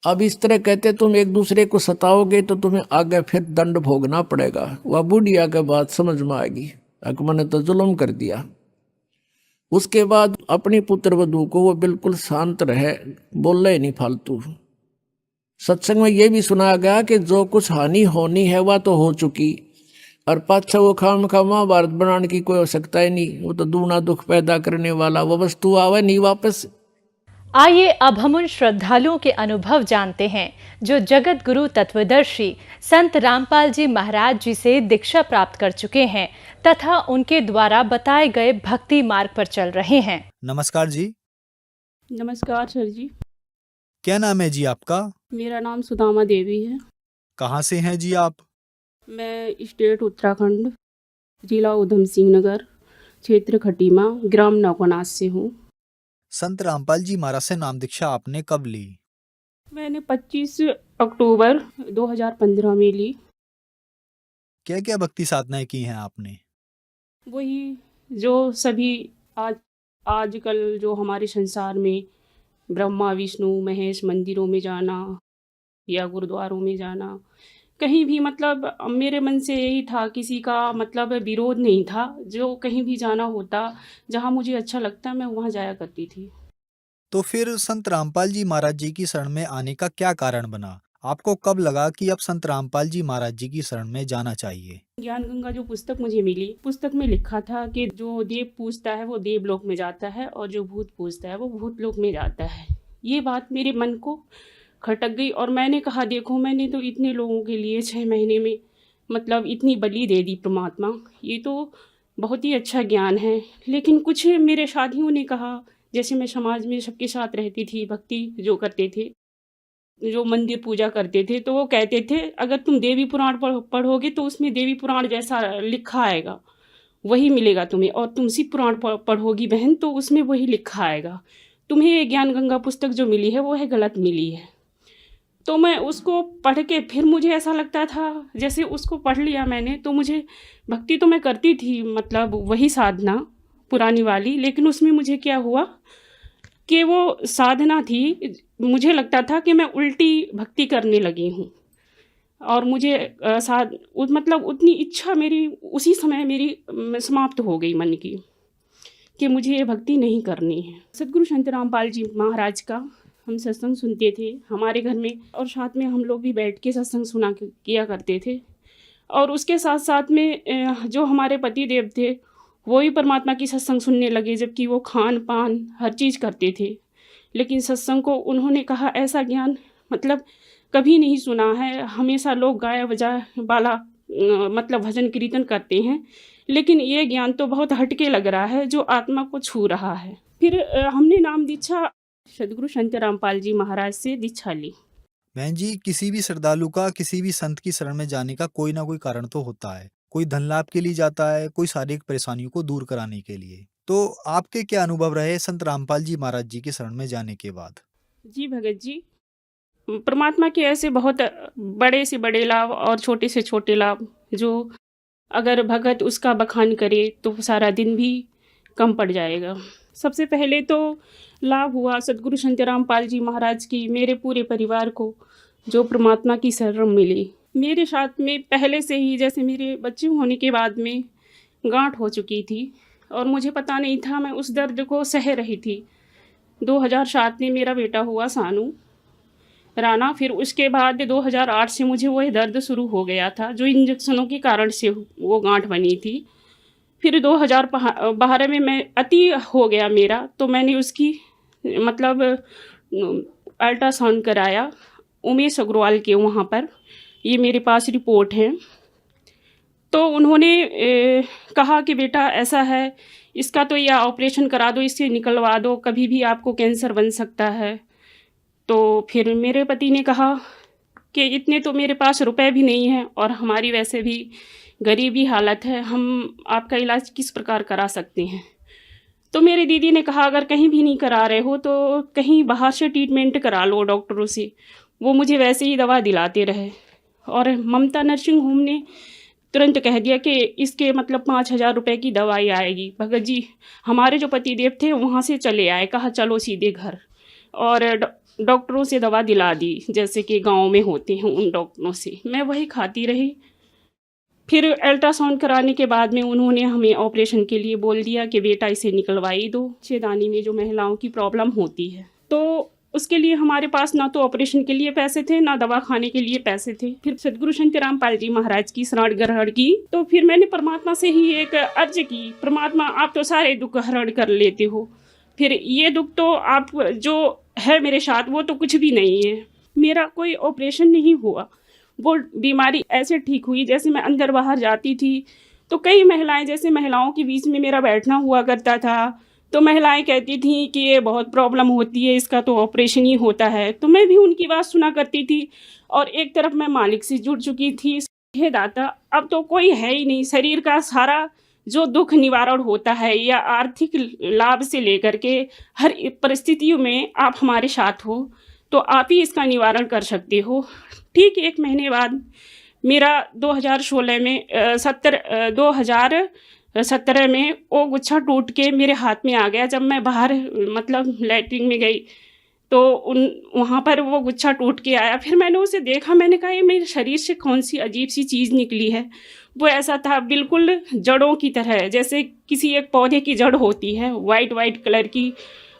अब इस तरह कहते तुम एक दूसरे को सताओगे तो तुम्हें आगे फिर दंड भोगना पड़ेगा। वह बुढ़िया के बाद समझ में आएगी अकबर ने तो जुल्म कर दिया। उसके बाद अपनी पुत्र वधू को वो बिल्कुल शांत रहे, बोले नहीं फालतू। सत्संग में ये भी सुनाया गया कि जो कुछ हानि होनी है वह तो हो चुकी, और पाछा वो खाम खा महाभारत बनाने की कोई आवश्यकता ही नहीं, वो तो दूना दुख पैदा करने वाला वो वस्तु आवे नहीं वापस। आइए अब हम उन श्रद्धालुओं के अनुभव जानते हैं जो जगत गुरु तत्वदर्शी संत रामपाल जी महाराज जी से दीक्षा प्राप्त कर चुके हैं तथा उनके द्वारा बताए गए भक्ति मार्ग पर चल रहे हैं। नमस्कार जी। नमस्कार सर जी। क्या नाम है जी आपका? मेरा नाम सुदामा देवी है। कहाँ से हैं जी आप? मैं स्टेट उत्तराखंड, जिला उधम सिंह नगर, क्षेत्र खटीमा, ग्राम नौकनाथ से हूँ। संत रामपाल जी महाराज से नाम दीक्षा आपने कब ली? मैंने 25 अक्टूबर 2015 में ली। क्या क्या भक्ति साधनाएं की हैं आपने? वही जो सभी आजकल जो हमारे संसार में ब्रह्मा विष्णु महेश मंदिरों में जाना या गुरुद्वारों में जाना, कहीं भी मतलब मेरे मन से यही था, किसी का मतलब विरोध नहीं था, जो कहीं भी जाना होता जहाँ मुझे अच्छा लगता मैं वहाँ जाया करती थी। तो फिर संत रामपाल जी महाराज जी की शरण में आने का क्या कारण बना? आपको कब लगा कि अब संत रामपाल जी महाराज जी की शरण में जाना चाहिए? ज्ञान गंगा जो पुस्तक मुझे मिली, पुस्तक में लिखा था कि जो देव पूजता है वो देवलोक में जाता है और जो भूत पूजता है वो भूतलोक में जाता है। ये बात मेरे मन को खटक गई और मैंने कहा देखो, मैंने तो इतने लोगों के लिए 6 महीने में मतलब इतनी बलि दे दी परमात्मा, ये तो बहुत ही अच्छा ज्ञान है। लेकिन कुछ मेरे साथियों ने कहा, जैसे मैं समाज में सबके साथ रहती थी, भक्ति जो करते थे, जो मंदिर पूजा करते थे, तो वो कहते थे अगर तुम देवी पुराण पढ़ोगे तो उसमें देवी पुराण जैसा लिखा आएगा, वही मिलेगा तुम्हें, और तुम शिव पुराण पढ़ोगी बहन तो उसमें वही लिखा आएगा, तुम्हें ज्ञान गंगा पुस्तक जो मिली है वो है गलत मिली है। तो मैं उसको पढ़ के फिर मुझे ऐसा लगता था जैसे उसको पढ़ लिया मैंने तो मुझे भक्ति तो मैं करती थी, मतलब वही साधना पुरानी वाली, लेकिन उसमें मुझे क्या हुआ कि वो साधना थी, मुझे लगता था कि मैं उल्टी भक्ति करने लगी हूँ और मुझे मतलब उतनी इच्छा मेरी उसी समय मेरी समाप्त हो गई मन की कि मुझे ये भक्ति नहीं करनी है। सदगुरु संत रामपाल जी महाराज का हम सत्संग सुनते थे हमारे घर में, और साथ में हम लोग भी बैठ के सत्संग सुना किया करते थे, और उसके साथ साथ में जो हमारे पति देव थे वो ही परमात्मा की सत्संग सुनने लगे, जबकि वो खान पान हर चीज़ करते थे। लेकिन सत्संग को उन्होंने कहा ऐसा ज्ञान मतलब कभी नहीं सुना है। हमेशा लोग गाया बजा वाला मतलब भजन कीर्तन करते हैं, लेकिन ये ज्ञान तो बहुत हटके लग रहा है, जो आत्मा को छू रहा है। फिर हमने नाम दीक्षा सदगुरु संत रामपाल जी महाराज से दीक्षा ली। बहन जी, किसी भी श्रद्धालु का किसी भी संत की शरण में जाने का कोई ना कोई कारण तो होता है। कोई धन लाभ के लिए जाता है, कोई शारीरिक परेशानियों को दूर कराने के लिए। तो आपके क्या अनुभव रहे संत रामपाल जी महाराज जी की शरण में जाने के बाद? जी भगत जी, परमात्मा के ऐसे बहुत बड़े से बड़े लाभ और छोटे से छोटे लाभ, जो अगर भगत उसका बखान करे तो सारा दिन भी कम पड़ जाएगा। सबसे पहले तो लाभ हुआ सदगुरु संत रामपाल जी महाराज की मेरे पूरे परिवार को जो परमात्मा की शरण मिली। मेरे साथ में पहले से ही, जैसे मेरे बच्चे होने के बाद में गांठ हो चुकी थी और मुझे पता नहीं था, मैं उस दर्द को सह रही थी। 2007 में मेरा बेटा हुआ सानू राणा। फिर उसके बाद 2008 से मुझे वह दर्द शुरू हो गया था, जो इंजेक्शनों के कारण से वो गांठ बनी थी। फिर 2012 में मैं अति हो गया मेरा, तो मैंने उसकी मतलब अल्ट्रासाउंड कराया उमेश अग्रवाल के वहाँ पर। ये मेरे पास रिपोर्ट है। तो उन्होंने कहा कि बेटा ऐसा है, इसका तो या ऑपरेशन करा दो, इससे निकलवा दो, कभी भी आपको कैंसर बन सकता है। तो फिर मेरे पति ने कहा कि इतने तो मेरे पास रुपए भी नहीं हैं और हमारी वैसे भी गरीबी हालत है, हम आपका इलाज किस प्रकार करा सकते हैं। तो मेरी दीदी ने कहा अगर कहीं भी नहीं करा रहे हो तो कहीं बाहर से ट्रीटमेंट करा लो डॉक्टरों से। वो मुझे वैसे ही दवा दिलाते रहे और ममता नर्सिंग होम ने तुरंत कह दिया कि इसके मतलब 5,000 रुपये की दवाई आएगी। भगत जी, हमारे जो पतिदेव थे वहाँ से चले आए, कहा चलो सीधे घर, और डॉक्टरों से दवा दिला दी जैसे कि गांव में होते हैं उन डॉक्टरों से। मैं वही खाती रही। फिर अल्ट्रासाउंड कराने के बाद में उन्होंने हमें ऑपरेशन के लिए बोल दिया कि बेटा इसे निकलवाई दो। छेदानी में जो महिलाओं की प्रॉब्लम होती है, तो उसके लिए हमारे पास ना तो ऑपरेशन के लिए पैसे थे, ना दवा खाने के लिए पैसे थे। फिर सदगुरु संत रामपाल जी महाराज की शरण ग्रहण की। तो फिर मैंने परमात्मा से ही एक अर्ज की, परमात्मा आप तो सारे दुख हरण कर लेते हो, फिर ये दुख तो आप जो है मेरे साथ वो तो कुछ भी नहीं है। मेरा कोई ऑपरेशन नहीं हुआ, वो बीमारी ऐसे ठीक हुई जैसे मैं अंदर बाहर जाती थी तो कई महिलाएं, जैसे महिलाओं के बीच में मेरा बैठना हुआ करता था, तो महिलाएं कहती थी कि ये बहुत प्रॉब्लम होती है, इसका तो ऑपरेशन ही होता है। तो मैं भी उनकी बात सुना करती थी और एक तरफ मैं मालिक से जुड़ चुकी थी। हे दाता, अब तो कोई है ही नहीं, शरीर का सारा जो दुख निवारण होता है या आर्थिक लाभ से लेकर के हर परिस्थितियों में आप हमारे साथ हो, तो आप ही इसका निवारण कर सकते हो। ठीक 1 महीने बाद मेरा 2016 में 2017 में वो गुच्छा टूट के मेरे हाथ में आ गया। जब मैं बाहर मतलब लैट्रिन में गई तो वहाँ पर वो गुच्छा टूट के आया। फिर मैंने उसे देखा, मैंने कहा ये मेरे शरीर से कौन सी अजीब सी चीज़ निकली है। वो ऐसा था बिल्कुल जड़ों की तरह, जैसे किसी एक पौधे की जड़ होती है वाइट कलर की,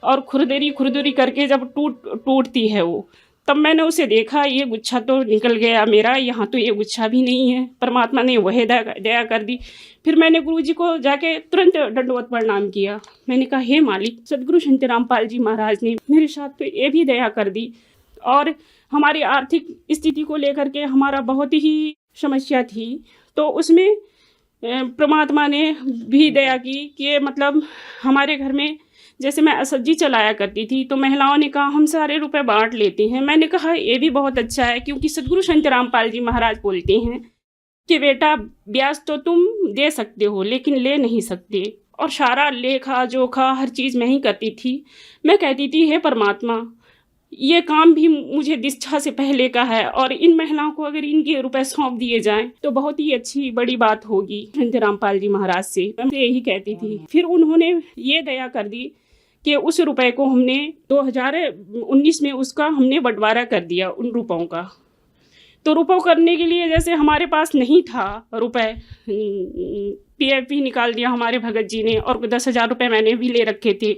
और खुरदरी करके जब टूटती है वो, तब मैंने उसे देखा, ये गुच्छा तो निकल गया मेरा, यहाँ तो ये गुच्छा भी नहीं है। परमात्मा ने वह दया कर दी। फिर मैंने गुरुजी को जाके तुरंत दंडवत प्रणाम किया। मैंने कहा हे मालिक, सदगुरु संत रामपाल जी महाराज ने मेरे साथ तो ये भी दया कर दी, और हमारी आर्थिक स्थिति को लेकर के हमारा बहुत ही समस्या थी, तो उसमें परमात्मा ने भी दया की कि मतलब हमारे घर में जैसे मैं सब्जी चलाया करती थी, तो महिलाओं ने कहा हम सारे रुपए बांट लेते हैं। मैंने कहा ये भी बहुत अच्छा है, क्योंकि सदगुरु संत रामपाल जी महाराज बोलते हैं कि बेटा ब्याज तो तुम दे सकते हो लेकिन ले नहीं सकते। और सारा लेखा जोखा हर चीज़ मैं ही करती थी। मैं कहती थी हे परमात्मा, ये काम भी मुझे दीक्षा से पहले का है, और इन महिलाओं को अगर इनके रुपए सौंप दिए जाएं तो बहुत ही अच्छी बड़ी बात होगी। संत रामपाल जी महाराज से मैं यही कहती थी। फिर उन्होंने ये दया कर दी कि उस रुपए को हमने 2019 में उसका हमने बंटवारा कर दिया उन रुपयों का। तो रुपयों करने के लिए जैसे हमारे पास नहीं था रुपए, PF निकाल दिया हमारे भगत जी ने, और 10,000 रुपये मैंने भी ले रखे थे।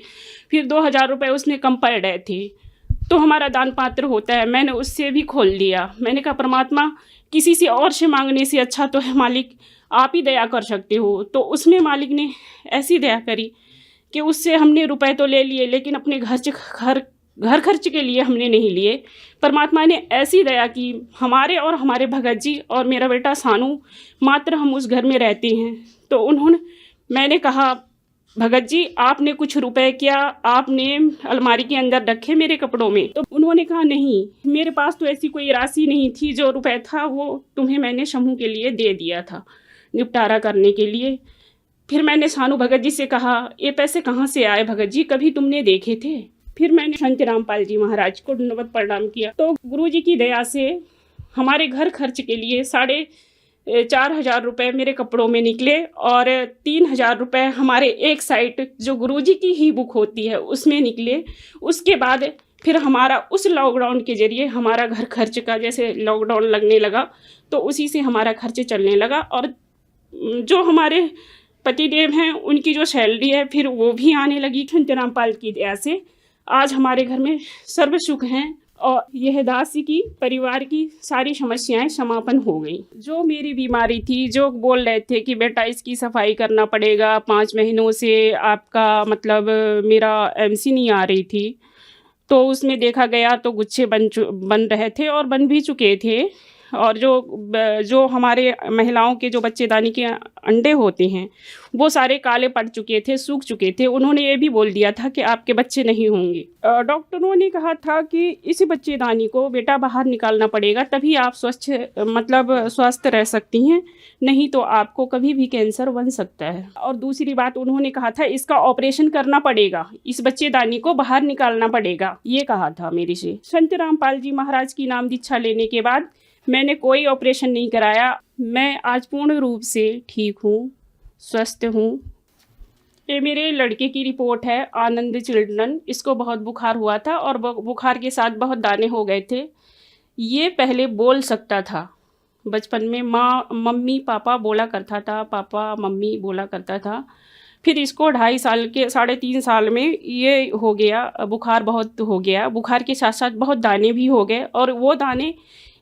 फिर 2,000 रुपये उसने कम पड़ रहे थे, तो हमारा दान पात्र होता है, मैंने उससे भी खोल लिया। मैंने कहा परमात्मा, किसी से और से मांगने से अच्छा तो है मालिक आप ही दया कर सकते हो। तो उसमें मालिक ने ऐसी दया करी कि उससे हमने रुपए तो ले लिए, लेकिन अपने घर घर खर्च के लिए हमने नहीं लिए। परमात्मा ने ऐसी दया की हमारे और हमारे भगत जी और मेरा बेटा सानू, मात्र हम उस घर में रहते हैं। तो मैंने कहा, भगत जी आपने कुछ रुपए क्या आपने अलमारी के अंदर रखे मेरे कपड़ों में? तो उन्होंने कहा नहीं, मेरे पास तो ऐसी कोई राशि नहीं थी, जो रुपए था वो तुम्हें मैंने समूह के लिए दे दिया था निपटारा करने के लिए। फिर मैंने सानू भगत जी से कहा, ये पैसे कहाँ से आए भगत जी, कभी तुमने देखे थे? फिर मैंने संत रामपाल जी महाराज को दंडवत प्रणाम किया। तो गुरु जी की दया से हमारे घर खर्च के लिए 4,500 रुपये मेरे कपड़ों में निकले और 3,000 रुपये हमारे एक साइट जो गुरुजी की ही बुक होती है उसमें निकले। उसके बाद फिर हमारा उस लॉकडाउन के जरिए हमारा घर खर्च का, जैसे लॉकडाउन लगने लगा तो उसी से हमारा खर्च चलने लगा। और जो हमारे पतिदेव हैं उनकी जो सैलरी है फिर वो भी आने लगी। संत रामपाल की दया से आज हमारे घर में सर्व सुख हैं और यह दासी की परिवार की सारी समस्याएं समापन हो गई। जो मेरी बीमारी थी, जो बोल रहे थे कि बेटा इसकी सफाई करना पड़ेगा, 5 महीनों से आपका मतलब मेरा एमसी नहीं आ रही थी, तो उसमें देखा गया तो गुच्छे बन रहे थे और बन भी चुके थे। और जो हमारे महिलाओं के जो बच्चेदानी के अंडे होते हैं वो सारे काले पड़ चुके थे, सूख चुके थे। उन्होंने ये भी बोल दिया था कि आपके बच्चे नहीं होंगे। डॉक्टरों ने कहा था कि इस बच्चेदानी को बेटा बाहर निकालना पड़ेगा, तभी आप स्वस्थ रह सकती हैं, नहीं तो आपको कभी भी कैंसर बन सकता है। और दूसरी बात उन्होंने कहा था इसका ऑपरेशन करना पड़ेगा, इस बच्चेदानी को बाहर निकालना पड़ेगा, ये कहा था मेरे से। संत रामपाल जी महाराज की नाम दीक्षा लेने के बाद मैंने कोई ऑपरेशन नहीं कराया। मैं आज पूर्ण रूप से ठीक हूँ, स्वस्थ हूँ। ये मेरे लड़के की रिपोर्ट है, आनंद चिल्ड्रन। इसको बहुत बुखार हुआ था और बुखार के साथ बहुत दाने हो गए थे। ये पहले बोल सकता था, बचपन में माँ मम्मी पापा बोला करता था, पापा मम्मी बोला करता था। फिर इसको 3.5 साल में ये हो गया, बुखार बहुत हो गया। बुखार के साथ साथ बहुत दाने भी हो गए और वो दाने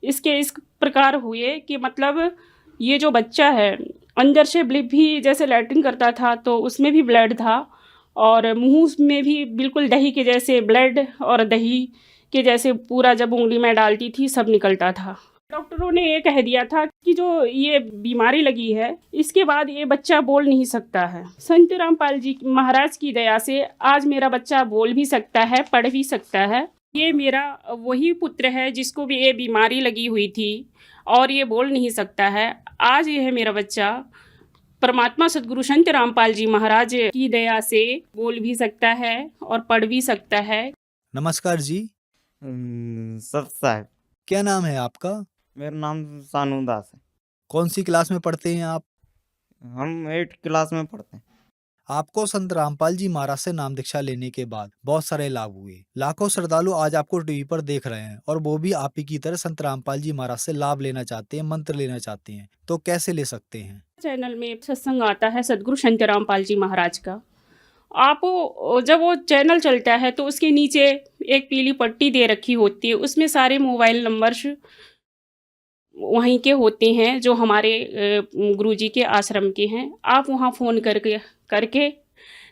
इसके इस प्रकार हुए कि मतलब ये जो बच्चा है अंदर से ब्लिप भी, जैसे लैट्रिन करता था तो उसमें भी ब्लड था और मुंह में भी बिल्कुल दही के जैसे ब्लड और दही के जैसे पूरा जब उंगली में डालती थी सब निकलता था। डॉक्टरों ने ये कह दिया था कि जो ये बीमारी लगी है इसके बाद ये बच्चा बोल नहीं सकता है। संत रामपाल जी महाराज की दया से आज मेरा बच्चा बोल भी सकता है, पढ़ भी सकता है। ये मेरा वही पुत्र है जिसको भी ये बीमारी लगी हुई थी और ये बोल नहीं सकता है। आज ये है मेरा बच्चा परमात्मा सदगुरु संत रामपाल जी महाराज की दया से बोल भी सकता है और पढ़ भी सकता है। नमस्कार जी। सत साहब। क्या नाम है आपका? मेरा नाम सानू दास है। कौन सी क्लास में पढ़ते हैं आप? हम 8 क्लास में पढ़ते हैं। आपको संत रामपाल जी महाराज से नाम दीक्षा लेने के बाद बहुत सारे लाभ हुए। लाखों श्रद्धालु आज आपको टीवी पर देख रहे हैं और वो भी आप ही की तरह संत रामपाल जी महाराज से लाभ लेना चाहते हैं, मंत्र लेना चाहते हैं, तो कैसे ले सकते हैं? चैनल में सत्संग आता है सदगुरु संत रामपाल जी महाराज का। आप जब वो चैनल चलता है तो उसके नीचे एक पीली पट्टी दे रखी होती है, उसमें सारे मोबाइल नंबर्स वहीं के होते हैं जो हमारे गुरुजी के आश्रम के हैं। आप वहां फ़ोन करके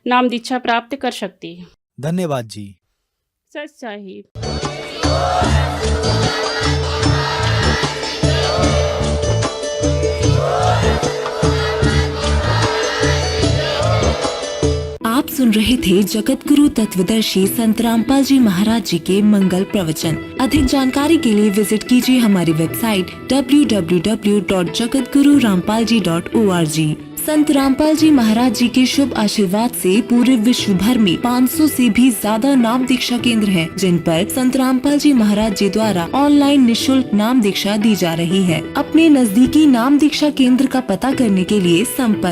नाम दीक्षा प्राप्त कर सकते हैं। धन्यवाद जी। सच साहिब। आप सुन रहे थे जगत गुरु तत्वदर्शी संत रामपाल जी महाराज जी के मंगल प्रवचन। अधिक जानकारी के लिए विजिट कीजिए हमारी वेबसाइट www.jagatgururampalji.org। संत रामपाल जी महाराज जी के शुभ आशीर्वाद से पूरे विश्व भर में 500 से भी ज्यादा नाम दीक्षा केंद्र हैं, जिन पर संत रामपाल जी महाराज जी द्वारा ऑनलाइन निशुल्क नाम दीक्षा दी जा रही है। अपने नजदीकी नाम दीक्षा केंद्र का पता करने के लिए संपर्क